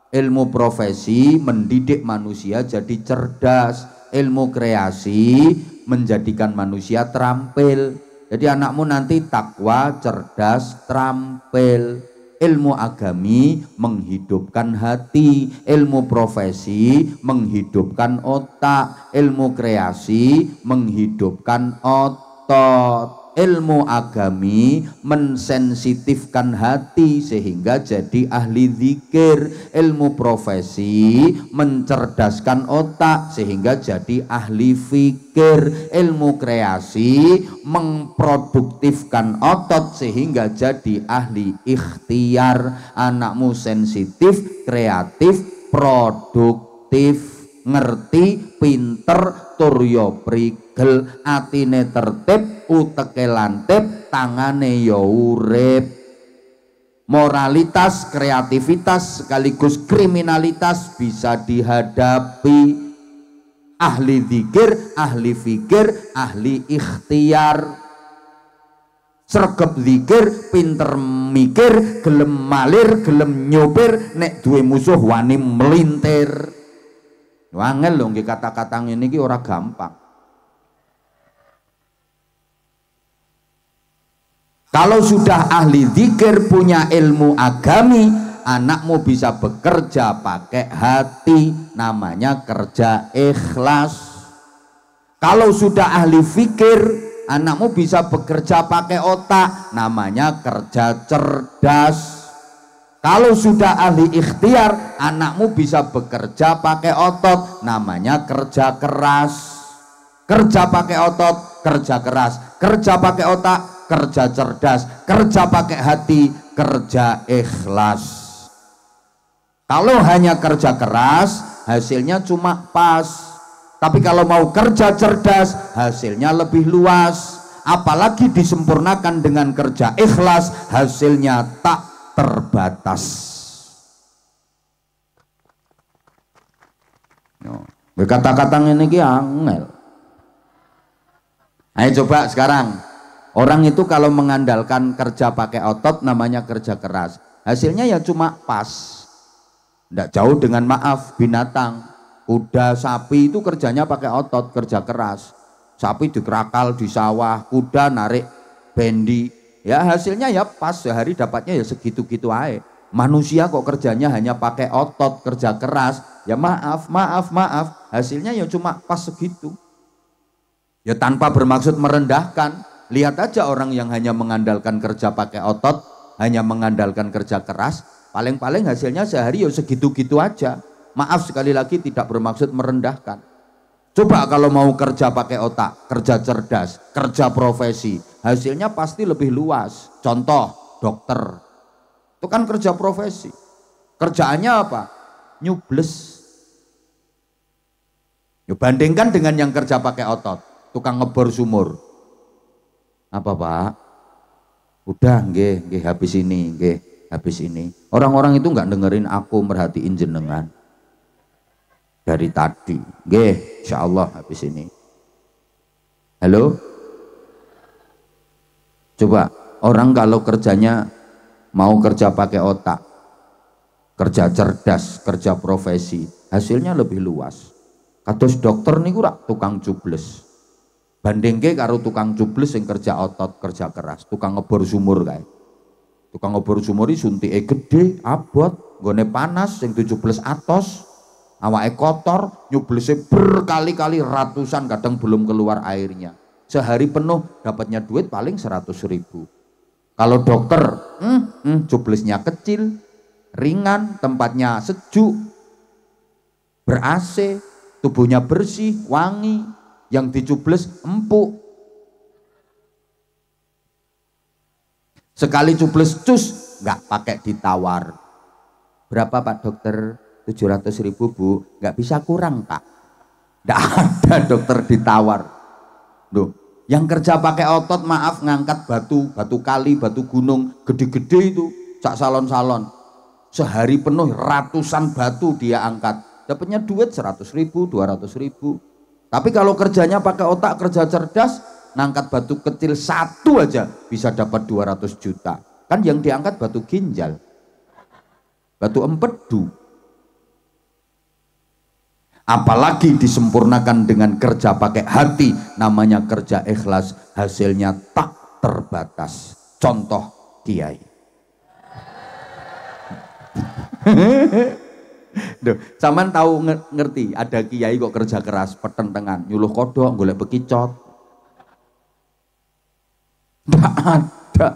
Ilmu profesi mendidik manusia jadi cerdas. Ilmu kreasi menjadikan manusia terampil. Jadi anakmu nanti takwa, cerdas, terampil. Ilmu agami menghidupkan hati, ilmu profesi menghidupkan otak, ilmu kreasi menghidupkan otot. Ilmu agami mensensitifkan hati sehingga jadi ahli zikir. Ilmu profesi mencerdaskan otak sehingga jadi ahli fikir. Ilmu kreasi memproduktifkan otot sehingga jadi ahli ikhtiar. Anakmu sensitif, kreatif, produktif, ngerti, pinter, turyo prigel, atine tertib, uteke lantip, tangane ya urip. Moralitas, kreativitas sekaligus kriminalitas bisa dihadapi. Ahli zikir, ahli fikir, ahli ikhtiar. Sregep zikir, pinter mikir, gelem malir, gelem nyopir, nek duwe musuh wani melintir. Wangel lho nggih kata-kata ngene iki ora gampang. Kalau sudah ahli zikir, punya ilmu agami, anakmu bisa bekerja pakai hati, namanya kerja ikhlas. Kalau sudah ahli fikir, anakmu bisa bekerja pakai otak, namanya kerja cerdas. Kalau sudah ahli ikhtiar, anakmu bisa bekerja pakai otot, namanya kerja keras. Kerja pakai otot, kerja keras. Kerja pakai otak, kerja cerdas. Kerja pakai hati, kerja ikhlas. Kalau hanya kerja keras, hasilnya cuma pas. Tapi kalau mau kerja cerdas, hasilnya lebih luas. Apalagi disempurnakan dengan kerja ikhlas, hasilnya tak terbatas. Kata-kata ini ki angel. Ayo coba sekarang, orang itu kalau mengandalkan kerja pakai otot namanya kerja keras, hasilnya ya cuma pas. Tidak jauh dengan maaf binatang, kuda, sapi itu kerjanya pakai otot, kerja keras. Sapi dikerakal di sawah, kuda narik bendi, ya hasilnya ya pas, sehari dapatnya ya segitu-gitu aja. Manusia kok kerjanya hanya pakai otot, kerja keras, ya maaf, hasilnya ya cuma pas segitu. Ya tanpa bermaksud merendahkan, lihat aja orang yang hanya mengandalkan kerja pakai otot, hanya mengandalkan kerja keras, paling-paling hasilnya sehari ya segitu-gitu aja. Maaf sekali lagi tidak bermaksud merendahkan. Coba kalau mau kerja pakai otak, kerja cerdas, kerja profesi, hasilnya pasti lebih luas. Contoh, dokter. Itu kan kerja profesi. Kerjaannya apa? Nyubles. Yuk bandingkan dengan yang kerja pakai otot, tukang ngebor sumur. Apa Pak? Udah nggih habis ini, habis ini. Orang-orang itu nggak dengerin aku, merhatiin jenengan. Dari tadi, insya Allah habis ini. Halo? Coba, orang kalau kerjanya mau kerja pakai otak, kerja cerdas, kerja profesi, hasilnya lebih luas. Kados dokter niku rak tukang cubles. Bandingke karo tukang cubles yang kerja otot, kerja keras, tukang ngebor sumur kae. Tukang ngebor sumur iki suntike gede, abot, nggone panas sing 17 atos. awake kotor, nyublesnya berkali-kali ratusan, kadang belum keluar airnya. Sehari penuh dapatnya duit paling 100.000. Kalau dokter, cublesnya kecil, ringan, tempatnya sejuk, ber-AC, tubuhnya bersih, wangi, yang dicubles empuk. Sekali cubles cus, nggak pakai ditawar. Berapa Pak dokter? 700.000 Bu, nggak bisa kurang Pak. Nggak ada dokter ditawar. Loh, yang kerja pakai otot, maaf, ngangkat batu kali, batu gunung, gede-gede itu, sak salon-salon. Sehari penuh ratusan batu dia angkat. Dapatnya duit 100.000, 200.000. Tapi kalau kerjanya pakai otak, kerja cerdas, ngangkat batu kecil satu aja bisa dapat 200 juta. Kan yang diangkat batu ginjal, batu empedu. Apalagi disempurnakan dengan kerja pakai hati, namanya kerja ikhlas, hasilnya tak terbatas. Contoh kiai. Duh, zaman tahu ngerti ada kiai kok kerja keras, petentengan, nyuluh kodok, golek bekicot. Nggak ada.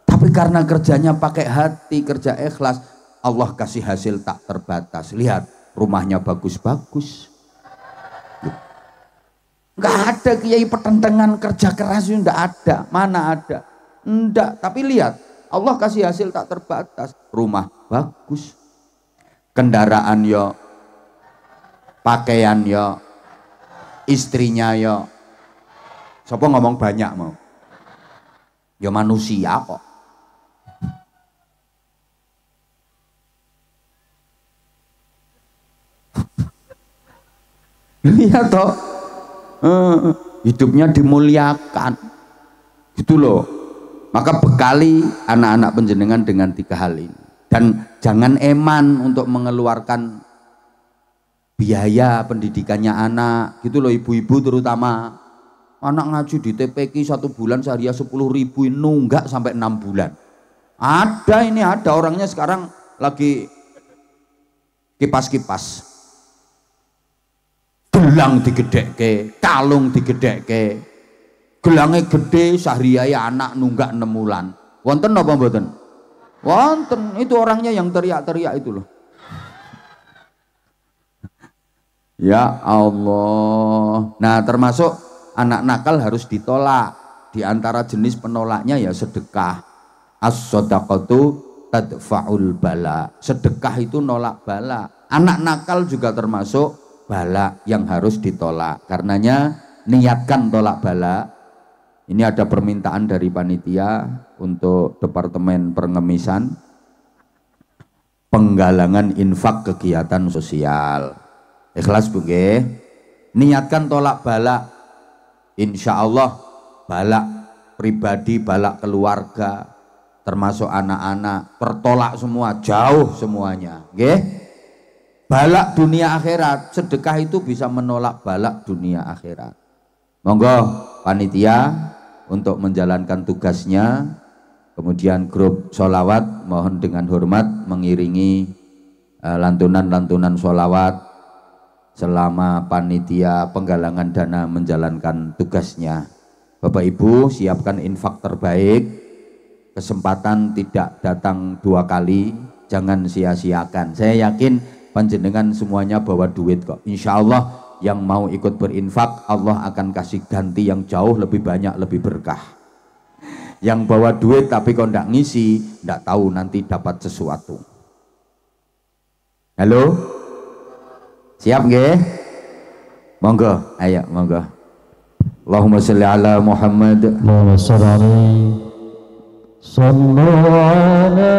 Tapi karena kerjanya pakai hati, kerja ikhlas, Allah kasih hasil tak terbatas. Lihat, rumahnya bagus-bagus. Nggak ada kiai petentengan kerja keras itu, nggak ada. Mana ada? Enggak. Tapi lihat, Allah kasih hasil tak terbatas. Rumah bagus, kendaraan yo, pakaian yo, istrinya yo. Siapa ngomong banyak mau? Yo manusia kok. Iya toh, hidupnya dimuliakan, gitu loh. Maka bekali anak-anak panjenengan dengan 3 hal ini, dan jangan eman untuk mengeluarkan biaya pendidikannya anak, gitu loh ibu-ibu terutama. Anak ngaji di TPQ 1 bulan seharian 10.000, nunggak sampai 6 bulan. Ada ini, ada orangnya sekarang lagi kipas-kipas. Gelang digedhekke, kalung digedhekke, gelangnya gede, sehari anak nunggak 6 bulan. Wonten apa mboten? Wonten, itu orangnya yang teriak-teriak itu loh. Ya Allah. Nah, termasuk anak nakal harus ditolak. Di antara jenis penolaknya ya sedekah. As-shadaqatu tadfa'ul bala. Sedekah itu nolak bala. Anak nakal juga termasuk bala yang harus ditolak. Karenanya niatkan tolak bala. Ini ada permintaan dari panitia untuk Departemen Pengemisan, penggalangan infak kegiatan sosial. Ikhlas Bu nggih. Niatkan tolak bala. Insya Allah bala pribadi, bala keluarga, termasuk anak-anak, tertolak semua, jauh semuanya. Nggih. Balak dunia akhirat, sedekah itu bisa menolak balak dunia akhirat. Monggo panitia untuk menjalankan tugasnya. Kemudian grup sholawat mohon dengan hormat mengiringi lantunan-lantunan sholawat selama panitia penggalangan dana menjalankan tugasnya. Bapak Ibu siapkan infak terbaik. Kesempatan tidak datang 2 kali, jangan sia-siakan. Saya yakin panjenengan semuanya bawa duit kok. Insya Allah yang mau ikut berinfak, Allah akan kasih ganti yang jauh lebih banyak, lebih berkah. Yang bawa duit tapi kok ndak ngisi, ndak tahu nanti dapat sesuatu. Halo? Siap nggih? Monggo, ayo monggo. Allahumma sholli ala Muhammad. Allahumma sholli alaihi. Sallu ala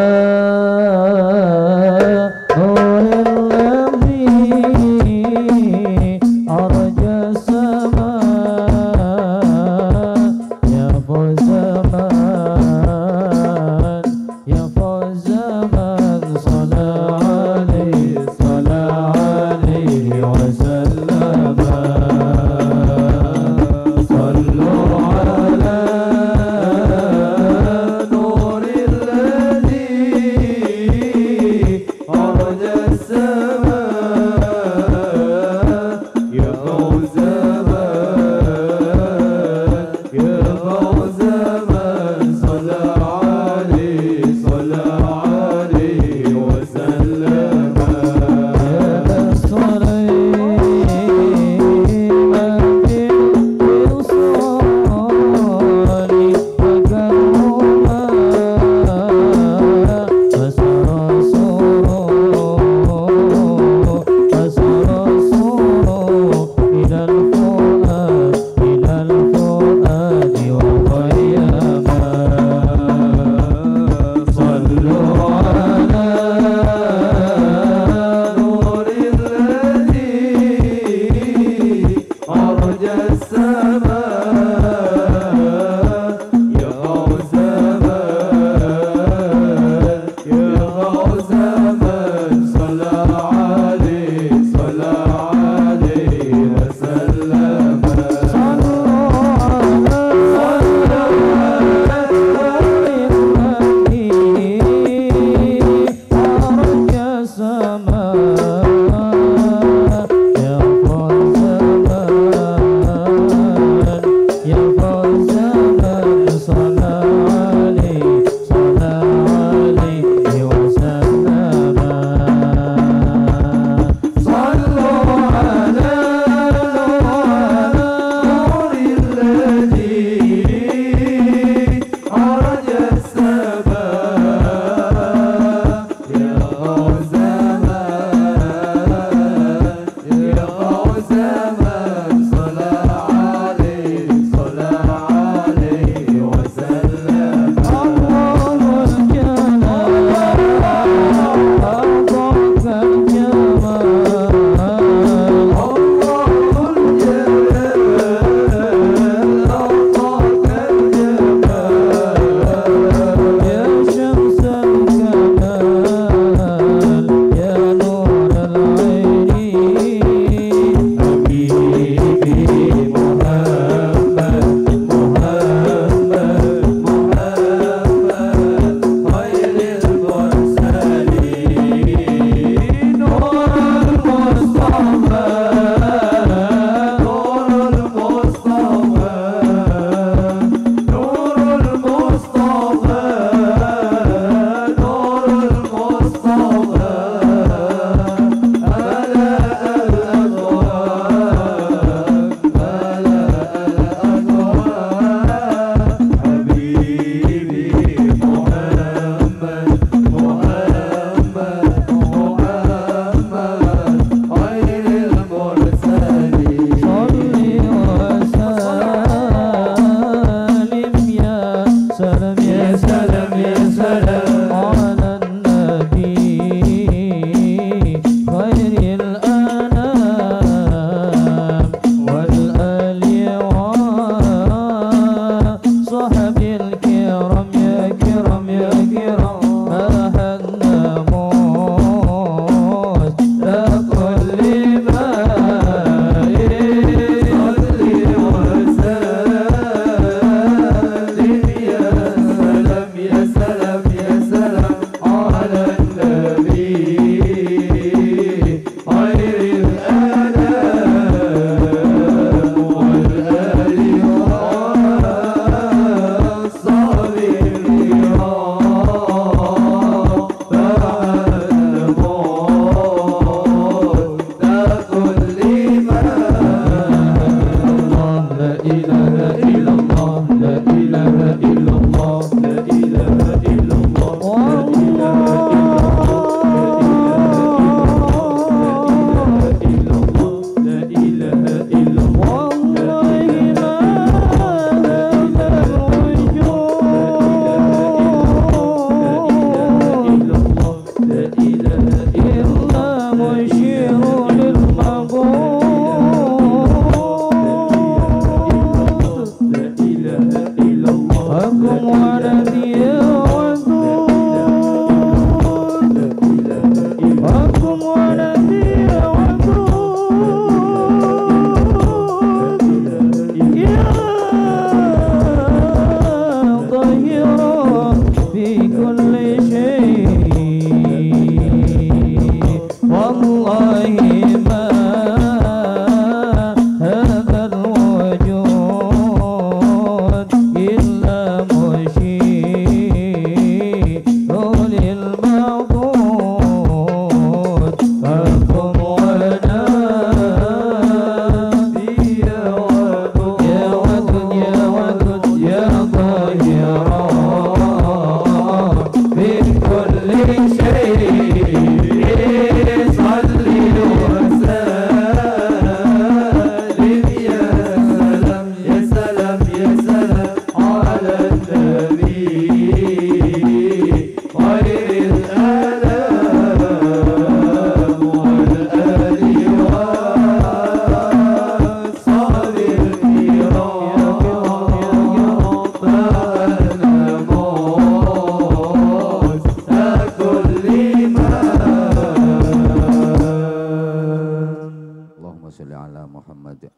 Allahumma sholli ala Muhammad.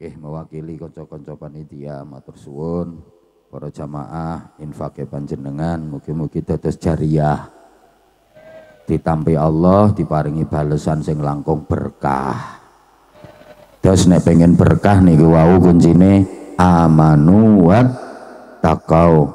Mewakili kanca-kanca panitia matur suwun para jamaah infake panjenengan mugi-mugi dados jariyah. Ditampi Allah diparingi balesan sing langkung berkah. Terus nek pengen berkah niku wau kuncine amanu wa taqau.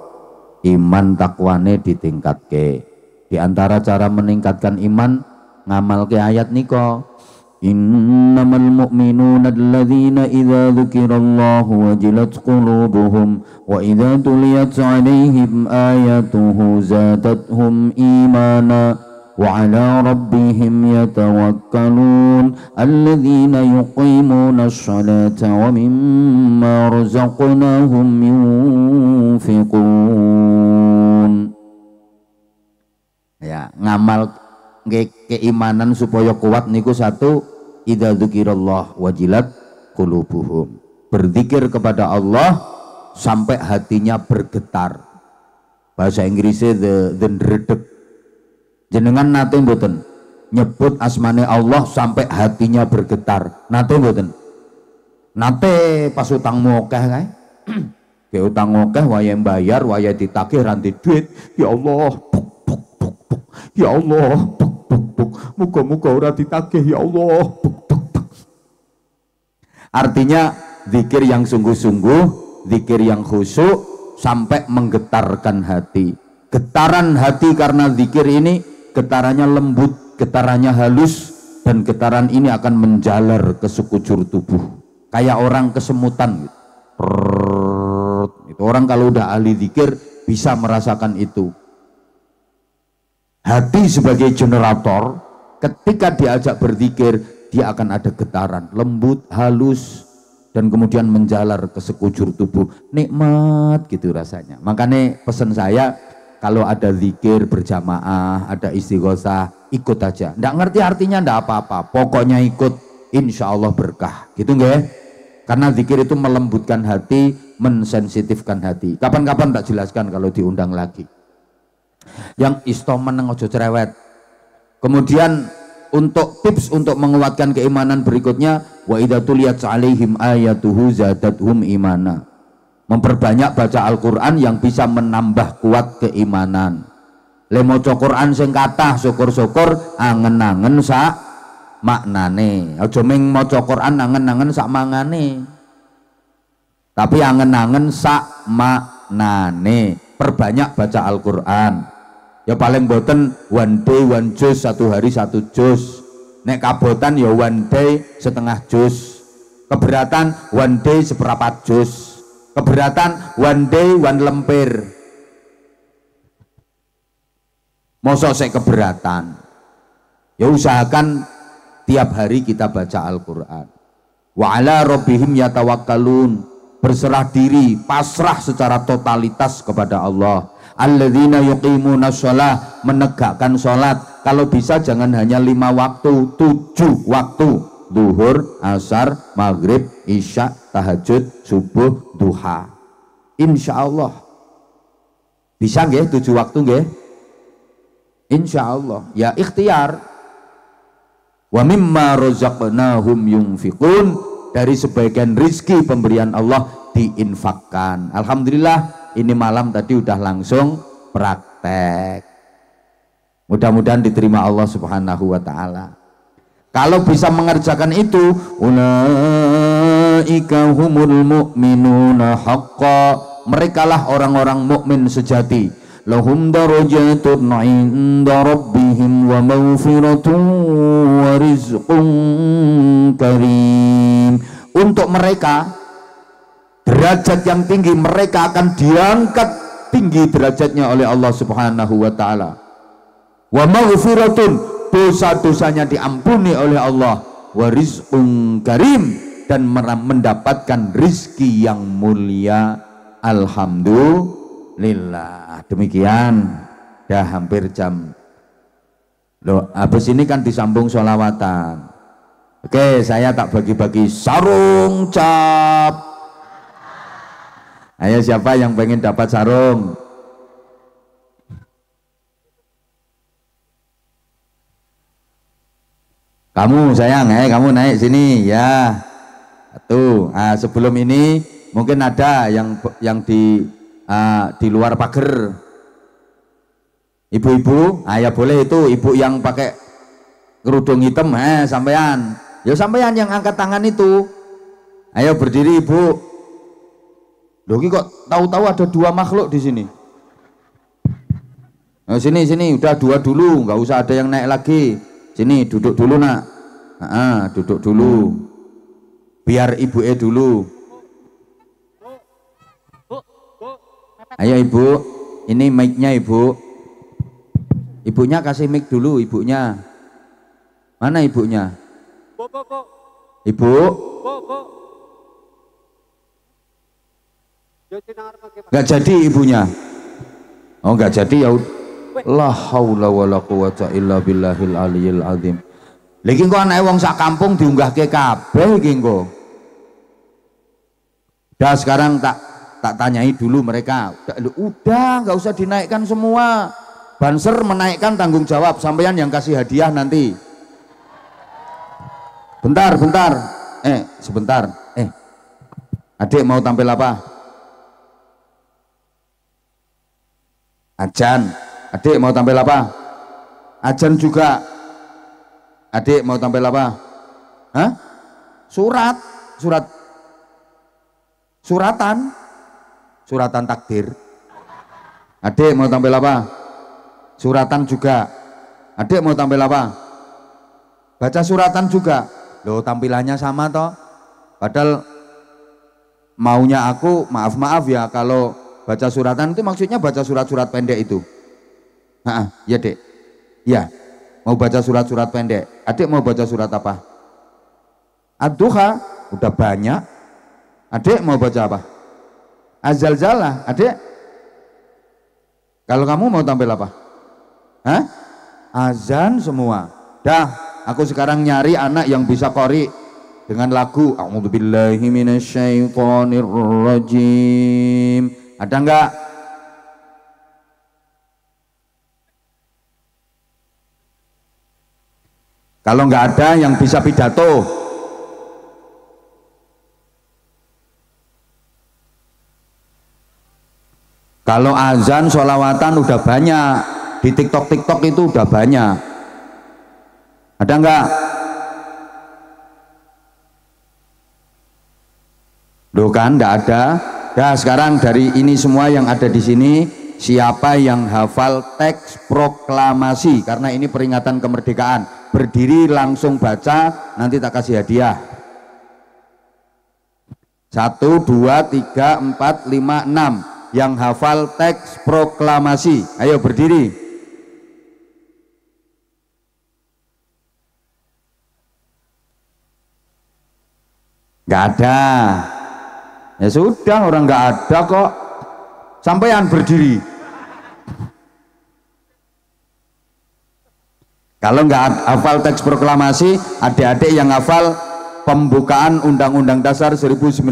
Iman takwane ditingkatke. Di antara cara meningkatkan iman ngamalke ayat nika. Innamal mu'minuna alladzina idza dzukirallahu wajilat qulubuhum wa idza tuliyat 'alaihim ayatuhu zadatuhum imana wa 'ala rabbihim yatawakkalun alladzina yuqimuna ash-shalata wa mimma razaqnahum yunfiqun. Ya, ngamal keimanan supaya kuat niku satu, idza dzukirallah wajilat qulubuhum. Berzikir kepada Allah sampai hatinya bergetar. Bahasa Inggrisnya the ndredeg. Jenengan nate mboten nyebut asmane Allah sampai hatinya bergetar. Nate mboten? Nate pas utangmu akeh kae. Ke utang akeh wayahe bayar, wayahe ditagih ranti duit. Ya Allah, ya Allah, muga-muga ora ditagih ya Allah. Artinya zikir yang sungguh-sungguh, zikir yang khusyuk sampai menggetarkan hati. Getaran hati karena zikir ini getarannya lembut, getarannya halus, dan getaran ini akan menjalar ke sekujur tubuh. Kayak orang kesemutan gitu. Itu orang kalau udah ahli zikir bisa merasakan itu. Hati sebagai generator, ketika diajak berzikir, dia akan ada getaran, lembut, halus, dan kemudian menjalar ke sekujur tubuh. Nikmat gitu rasanya. Makanya pesan saya, kalau ada zikir berjamaah, ada istighosah, ikut aja. Nggak ngerti artinya nggak apa-apa, pokoknya ikut, insya Allah berkah. Gitu nggak? Karena zikir itu melembutkan hati, mensensitifkan hati. Kapan-kapan tak jelaskan kalau diundang lagi. Yang istomen nang ojo cerewet. Kemudian untuk tips untuk menguatkan keimanan berikutnya, wa idza tuliyat 'alaihim ayatuhu zadatuhum imana. Memperbanyak baca Al-Qur'an yang bisa menambah kuat keimanan. Le maca Qur'an sing kathah syukur-syukur angen-angen sak maknane. Aja ming maca Qur'an angen-angen sak mangane. Tapi angen-angen sak maknane. Perbanyak baca Al-Qur'an. Ya paling boten one day one juz, satu hari satu juz. Nek kabotan ya one day setengah juz. Keberatan one day seperempat juz. Keberatan one day one lemper. Mosok sek keberatan. Ya usahakan tiap hari kita baca Al-Qur'an. Wa ala rabbihim yatawakkalun. Berserah diri, pasrah secara totalitas kepada Allah. Alladzina yuqimuna shalah, menegakkan sholat. Kalau bisa jangan hanya 5 waktu, 7 waktu. Zuhur, asar, maghrib, isya, tahajud, subuh, duha. Insya Allah bisa nggih 7 waktu nggih? Insya Allah. Ya ikhtiar. Wa mimma razaqnahum yunfiqun, dari sebagian rizki pemberian Allah diinfakkan. Alhamdulillah ini malam tadi udah langsung praktek. Mudah-mudahan diterima Allah Subhanahu wa taala. Kalau bisa mengerjakan itu, ulaika humul mu'minuna haqqa, merekalah orang-orang mukmin sejati. Lahum darajatun 'inda rabbihim wa maghfiratun wa rizqun karim. Untuk mereka derajat yang tinggi, mereka akan diangkat tinggi derajatnya oleh Allah Subhanahu wa taala. Wa maghfiratun, dosa-dosanya diampuni oleh Allah. Wa rizqun karim, dan mendapatkan rizki yang mulia. Alhamdulillah. Demikian, dah hampir jam. Loh, habis ini kan disambung sholawatan. Oke, saya tak bagi-bagi sarung cap. Ayo, siapa yang pengen dapat sarung? Kamu sayang, kamu naik sini ya. Tuh, sebelum ini mungkin ada yang di luar pagar. Ibu-ibu, ya boleh itu ibu yang pakai kerudung hitam, sampean. Ya sampean yang angkat tangan itu. Ayo berdiri ibu. Loh, ini kok tahu-tahu ada dua makhluk di sini. Nah, sini, udah dua dulu, nggak usah ada yang naik lagi. Sini, duduk dulu nak. Duduk dulu. Biar ibu dulu. Ayo ibu, ini mic-nya ibu. Ibunya kasih mic dulu, ibunya. Mana ibunya? Ibu? Nggak jadi ibunya. Oh, nggak jadi ya. La haula wala quwata illa billahil aliyil azim. Lagi kok anake wong sak kampung diunggahke kabeh iki engko. Dah sekarang tak tanyai dulu mereka. Udah nggak usah dinaikkan semua. Banser menaikkan tanggung jawab, sampean yang kasih hadiah nanti. Bentar. Sebentar. Adik mau tampil apa? Ajan. Adik mau tampil apa? Ajan juga. Adik mau tampil apa? Hah? Suratan takdir. Adik mau tampil apa? Suratan juga. Adik mau tampil apa? Baca suratan juga. Loh, tampilannya sama toh. Padahal maunya aku, maaf ya, kalau baca suratan itu maksudnya baca surat-surat pendek itu. Ya dek. Ya, mau baca surat-surat pendek. Adik mau baca surat apa? Ad-Duha, udah banyak. Adik mau baca apa? Az-Zalzalah. Adik, kalau kamu mau tampil apa? Azan semua. Dah, aku sekarang nyari anak yang bisa qori dengan lagu A'udzubillahi minasyaitonirrajim. Ada enggak? Kalau enggak ada yang bisa pidato. Kalau azan sholawatan udah banyak. Di TikTok itu udah banyak. Ada enggak? Loh kan enggak ada. Nah, sekarang dari ini semua yang ada di sini, siapa yang hafal teks proklamasi, karena ini peringatan kemerdekaan, berdiri langsung baca, nanti tak kasih hadiah. 1, 2, 3, 4, 5, 6 yang hafal teks proklamasi, ayo berdiri. Nggak ada. Ya sudah, orang nggak ada kok. Sampean berdiri. Kalau nggak hafal teks proklamasi, adik-adik yang hafal pembukaan Undang-Undang Dasar 1945.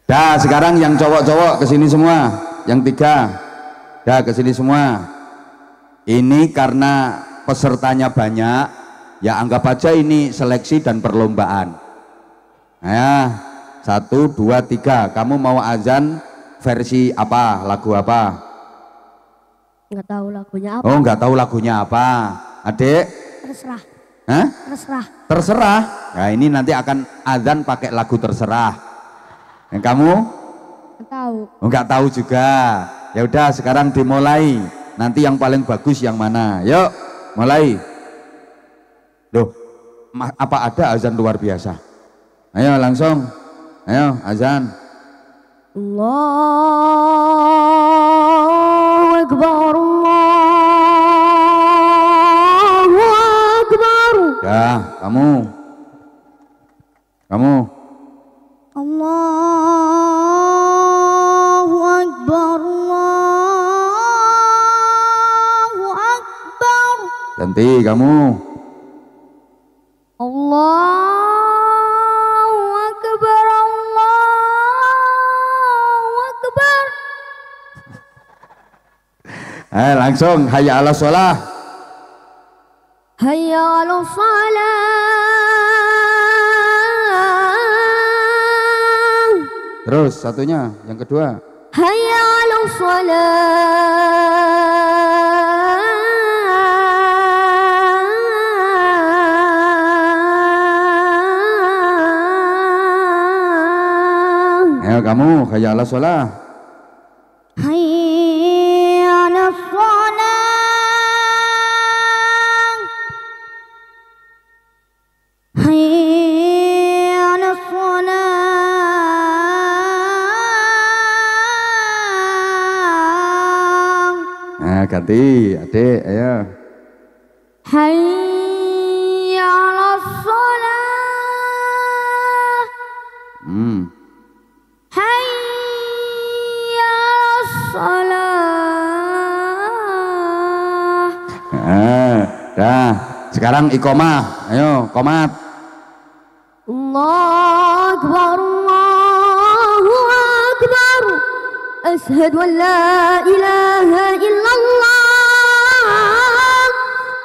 Dah, sekarang yang cowok-cowok kesini semua, yang 3. Dah kesini semua. Ini karena pesertanya banyak, ya anggap aja ini seleksi dan perlombaan. Nah, 1, 2, 3. Kamu mau azan versi apa? Lagu apa? Nggak tahu lagunya apa. Oh, nggak tahu lagunya apa. Adik? Terserah. Hah? Terserah. Terserah. Nah, ini nanti akan azan pakai lagu terserah. Yang kamu? Nggak tahu. Oh, nggak tahu juga. Ya udah, sekarang dimulai. Nanti yang paling bagus yang mana? Yuk, mulai. Loh, apa ada azan luar biasa? Ayo langsung. Ayo azan. Allahu Akbar, Allahu Akbar. Ya, kamu. Allahu Akbar, Allahu Akbar. Ganti kamu. Allahu Akbar, Allahu Langsung hayya 'alas shalah. Hayya 'alas shalah. Terus satunya, yang kedua. Hayya 'alas shalah. Ayo kamu hayya 'alas shalah. Hayya 'alas shalah. Hayya 'alas shalah. Ganti adik, ayo. Hayya 'alas shalah. Hayya 'alas shalah. Dah, sekarang iqomah. Ayo, qomat. Allahu akbar, Allahu akbar. Asyhadu an la ilaha illallah.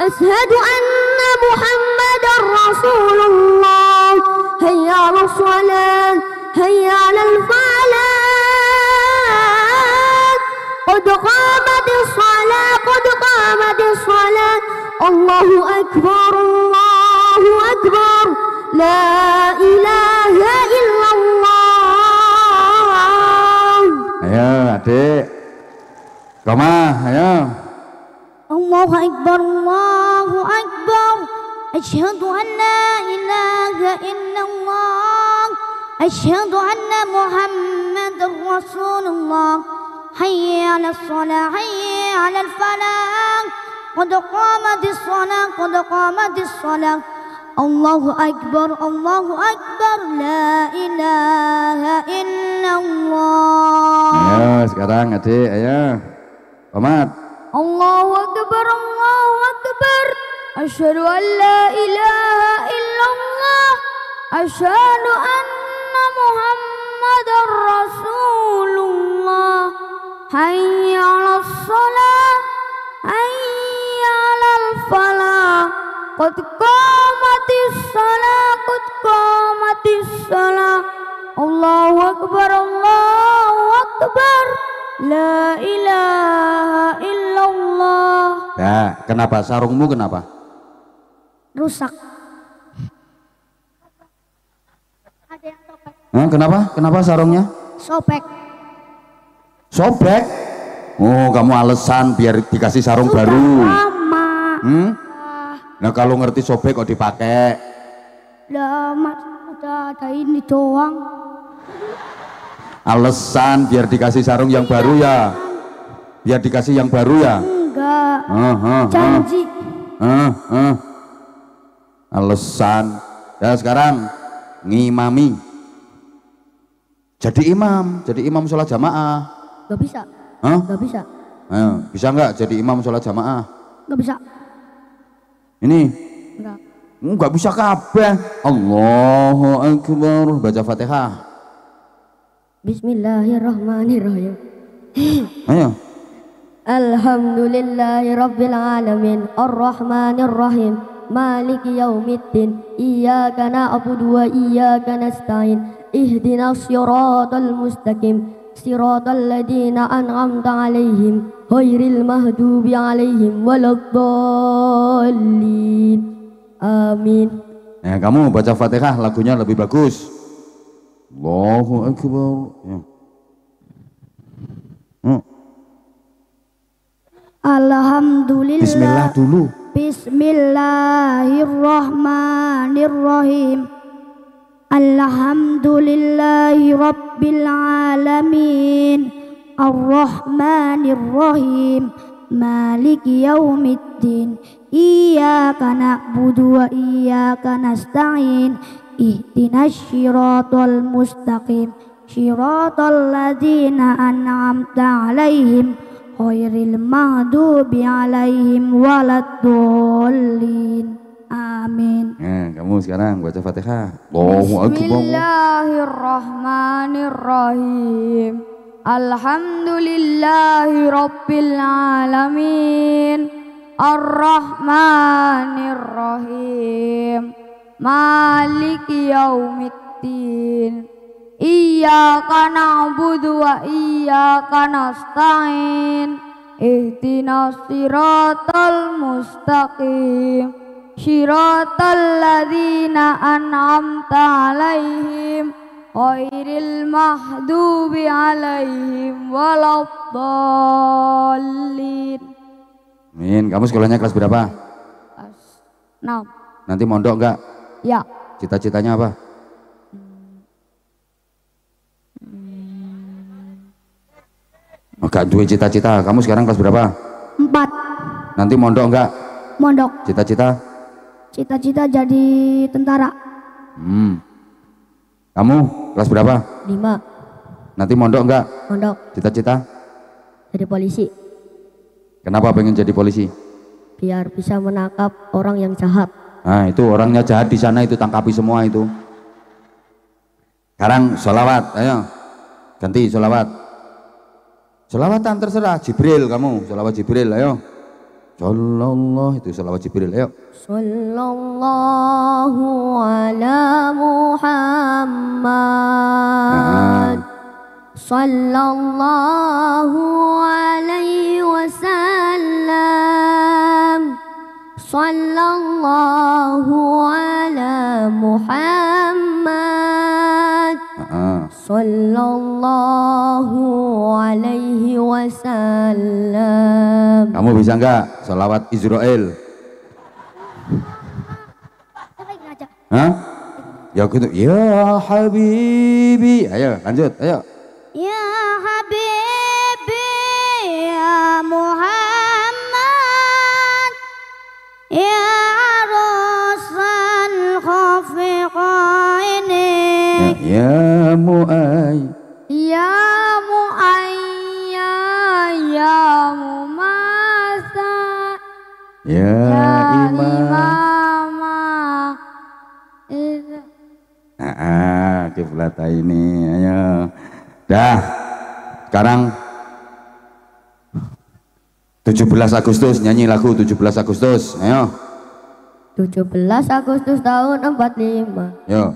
Asyhadu anna Muhammadar Rasulullah. Hayya 'alas shalah, hayya 'alal falah. Qad qamatis shalah, qad qamatis shalah. Allahu akbar, Allahu akbar. La ilaha illallah. Ayo adik, qomah, ayo. Allahu akbar, Allahu akbar. Asyhadu an la ilaha illallah. Asyhadu anna Muhammadar Rasulullah. Hayya 'alas shalah, hayya 'alal falah. Qad qamatis shalah, qad qamatis shalah. Allahu akbar, Allahu akbar. La ilaha illallah. Ayo sekarang adik, ayo. Qomat. Allahu akbar, Allahu akbar. Asyhadu an la ilaha illallah. Asyhadu anna Muhammadar Rasulullah. Hayya 'alas shalah, hayya 'alal falah. Qad qamatis shalah, qad qamatis shalah. Allahu akbar, Allahu akbar. La ilaha illallah. Nah, kenapa sarungmu kenapa? Rusak. Kenapa? Kenapa sarungnya? Sobek. Sobek? Oh, kamu alasan biar dikasih sarung baru. Lama. Nah, kalau ngerti sobek kok dipakai? Lah, Mas, udah ada ini doang. Alasan biar dikasih sarung yang baru ya? Biar dikasih yang baru ya? Enggak. Janji. Alasan. Ya sekarang ngimami. Jadi imam sholat jamaah. Gak bisa. Gak bisa. Bisa nggak jadi imam sholat jamaah? Gak bisa. Ini? Enggak. Nggak bisa kabeh. Allahu akbar. Baca Fatihah. Bismillahirrahmanirrahim. Ayo. Alhamdulillahi rabbil alamin. Ar-Rahmanirrahim. Maliki yaumiddin. Iyyaka na'budu wa iyyaka nasta'in. Ihdinas siratal mustaqim. Siratal ladzina an'amta 'alaihim ghairil maghdubi 'alaihim waladdallin. Amin. Nah, kamu baca Fatihah lagunya lebih bagus. Allahu akbar. Ya. Alhamdulillah. Bismillah dulu. Bismillahirrahmanirrahim. Alhamdulillahi rabbil alamin. Ar-Rahmanirrahim. Maliki yaumiddin. Iyyaka na'budu wa iyyaka nasta'in. Ihdinas siratal mustaqim. Siratal ladzina an'amta 'alaihim ghairil maghdubi 'alaihim waladdallin. Amin. Nah, kamu sekarang baca Fatihah. Allahu akbar. Bismillahirrahmanirrahim. Alhamdulillahi Rabbil Alamin Ar-Rahmanir Rahim Maliki Yaumiddin Iyyaka na'budu wa iyyaka nasta'in Ihdinas siratal mustaqim Siratal ladzina an'amta 'alaihim ghairil maghdubi 'alaihim waladdallin. Amin. Kamu sekolahnya kelas berapa? Kelas 6. Nanti mondok enggak? Ya. Cita-citanya apa? Enggak duwe cita-cita. Kamu sekarang kelas berapa? 4. Nanti mondok enggak? Mondok. Cita-cita? Cita-cita jadi tentara. Kamu kelas berapa? 5. Nanti mondok enggak? Mondok. Cita-cita? Jadi polisi. Kenapa pengen jadi polisi? Biar bisa menangkap orang yang jahat. Nah itu orangnya jahat di sana, itu tangkapi semua itu. Sekarang sholawat, ayo ganti sholawat. Sholawatan terserah, Jibril kamu, sholawat Jibril, ayo. Sallallahu, itu sholawat Jibril, ayo. Sallallahu ala Muhammad. Sallallahu alaihi wasallam. Sallallahu ala Muhammad. Sallallahu alaihi wasallam. Kamu bisa enggak sholawat Israel? Hah? Ya gitu. Ya Habibi. Ayo lanjut, ayo. Ya Habibi ya Muhammad ya Rasul khafiqaini Ya Mu'ay ya Mu'ayya ya Mumasa Ya Imam Kiflata ini, ayo. Dah, sekarang 17 Agustus, nyanyi lagu 17 Agustus, ayo. 17 Agustus tahun 45. Yo.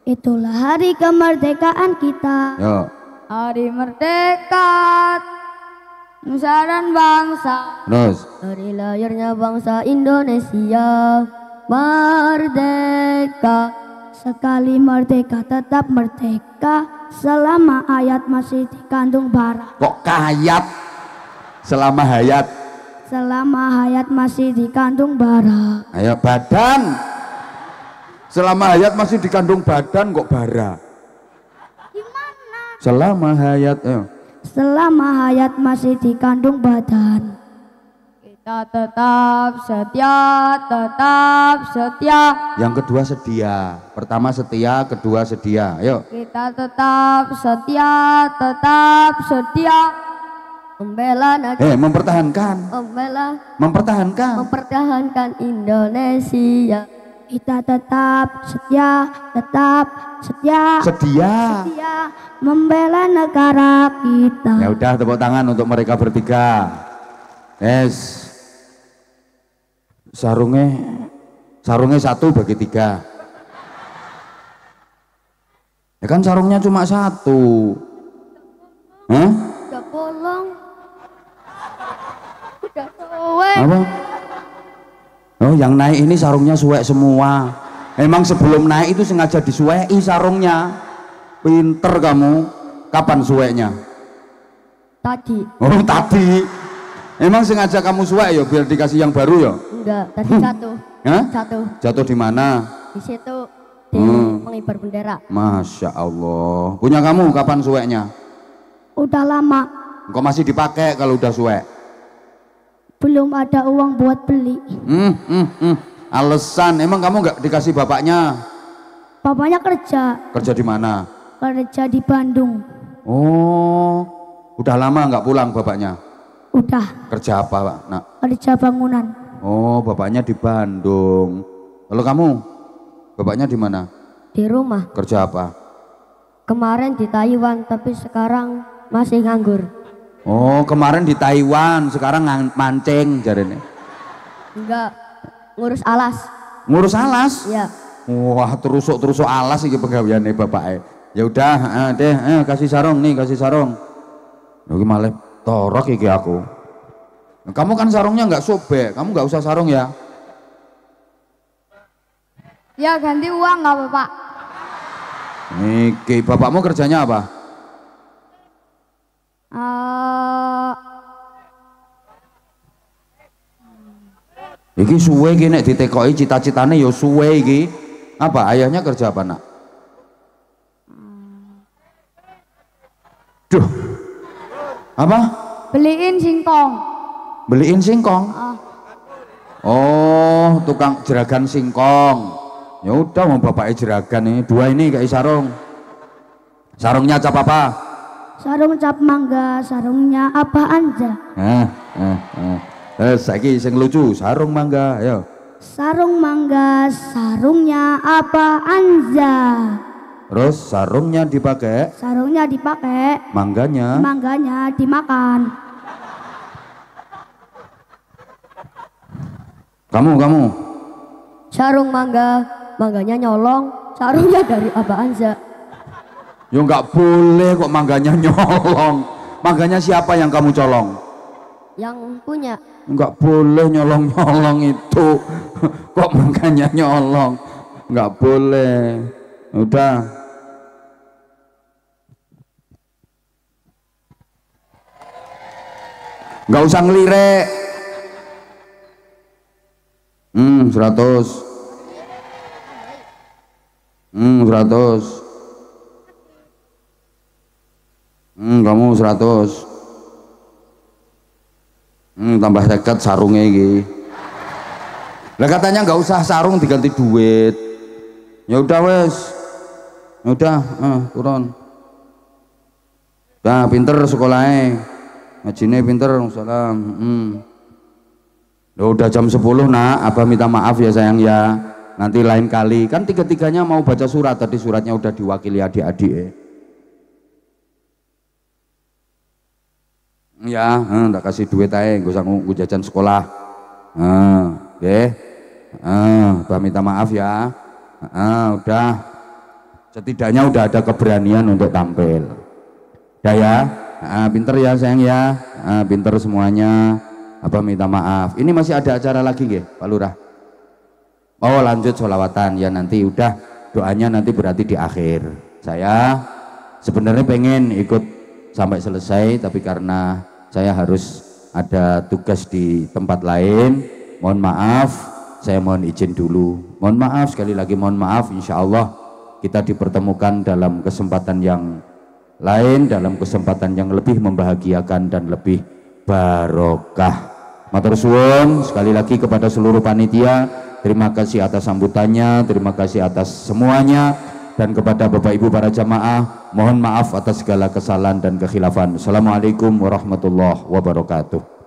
Itulah hari kemerdekaan kita. Yo. Hari merdeka nusa dan bangsa. Terus. Dari lahirnya bangsa Indonesia merdeka. Sekali merdeka tetap merdeka selama hayat masih dikandung bara. Kok kayat? Selama hayat. Selama hayat masih dikandung bara. Ayo badan. Selama hayat masih dikandung badan kok bara. Gimana? Selama hayat, ayo. Selama hayat masih dikandung badan. Kita tetap setia, tetap setia. Yang kedua sedia. Pertama setia, kedua sedia. Ayo. Kita tetap setia, tetap setia. Membela negara. Mempertahankan. Mempertahankan Indonesia. Kita tetap setia, tetap setia. Sedia. Membela negara kita. Ya udah, tepuk tangan untuk mereka bertiga. Yes. Sarungnya 1 bagi 3. Ya kan sarungnya cuma 1. Hah? Udah bolong. Udah suwe. Apa? Oh, yang naik ini sarungnya suwek semua. Emang sebelum naik itu sengaja disuweki sarungnya. Pinter kamu. Kapan suweknya? Tadi. Oh, tadi. Emang sengaja kamu suwek ya biar dikasih yang baru ya? Enggak, tadi jatuh. Hah? Jatuh. Jatuh di mana? Di situ di pengibar bendera. Masya Allah. Punya kamu kapan suweknya? Udah lama. Kok masih dipakai kalau udah suwek? Belum ada uang buat beli. Alasan, emang kamu nggak dikasih bapaknya? Bapaknya kerja. Kerja di mana? Kerja di Bandung. Oh, udah lama nggak pulang bapaknya? Udah. Kerja apa, Pak? Nak? Kerja bangunan. Oh, bapaknya di Bandung. Kalau kamu, bapaknya di mana? Di rumah. Kerja apa? Kemarin di Taiwan, tapi sekarang Masih nganggur. Oh, kemarin di Taiwan, sekarang mancing jarene. Enggak, ngurus alas. Ngurus alas? Iya. Wah, terusuk alas iki penggaweane bapake. Ya udah, deh, kasih sarung nih, kasih sarung. Iki malah torok iki aku. Kamu kan sarungnya nggak sobek, kamu nggak usah sarung ya. Ya ganti uang nggak Bapak? Niki, bapakmu kerjanya apa? Iki suwe iki nek ditekoki cita-citane ya suwe iki. Apa ayahnya kerja apa, Nak? Duh. Apa? Beliin singkong. Beliin singkong. Oh, tukang jeragan singkong. Ya udah, mau bapaknya jeragan ini. Dua ini kayak sarung. Sarungnya cap apa? Sarung cap mangga, sarungnya apa anja? Saiki sing lucu, sarung mangga, ayo. Sarung mangga, sarungnya apa anja? Terus sarungnya dipakai, Sarungnya dipakai, mangganya dimakan. Kamu Sarung mangga, mangganya nyolong, sarungnya dari apa anja? ya nggak boleh kok mangganya nyolong. Mangganya siapa yang kamu colong? Yang punya. Nggak boleh nyolong itu. Kok mangganya nyolong? Nggak boleh. Udah. Nggak usah ngelirek. 100. 100. Kamu 100. Tambah 50 sarungnya iki. Lah katanya nggak usah sarung diganti duit. Ya udah wes. Ya udah, turun. Nah, pinter sekolahnya. Ngajine pinter, salam. Ya udah jam 10, Nak. Abah minta maaf ya sayang ya. Nanti lain kali. Kan tiga-tiganya mau baca surat, tadi suratnya udah diwakili adik-adik. Ya, tak kasih duit aja, gak usah ngunggu jajan sekolah. Abah minta maaf ya. Udah. Setidaknya udah ada keberanian untuk tampil. Udah ya. Pinter ya sayang ya. Pinter semuanya. Abah minta maaf. Ini masih ada acara lagi nggih, Pak Lurah? Oh, lanjut sholawatan ya, nanti udah doanya nanti berarti di akhir. Saya sebenarnya pengen ikut sampai selesai, tapi karena saya harus ada tugas di tempat lain, mohon maaf, saya mohon izin dulu. Mohon maaf, sekali lagi mohon maaf. Insya Allah kita dipertemukan dalam kesempatan yang lain, dalam kesempatan yang lebih membahagiakan dan lebih barokah. Matur suwun sekali lagi kepada seluruh panitia, terima kasih atas sambutannya, terima kasih atas semuanya, dan kepada Bapak Ibu para jamaah mohon maaf atas segala kesalahan dan kekhilafan. Assalamualaikum warahmatullahi wabarakatuh.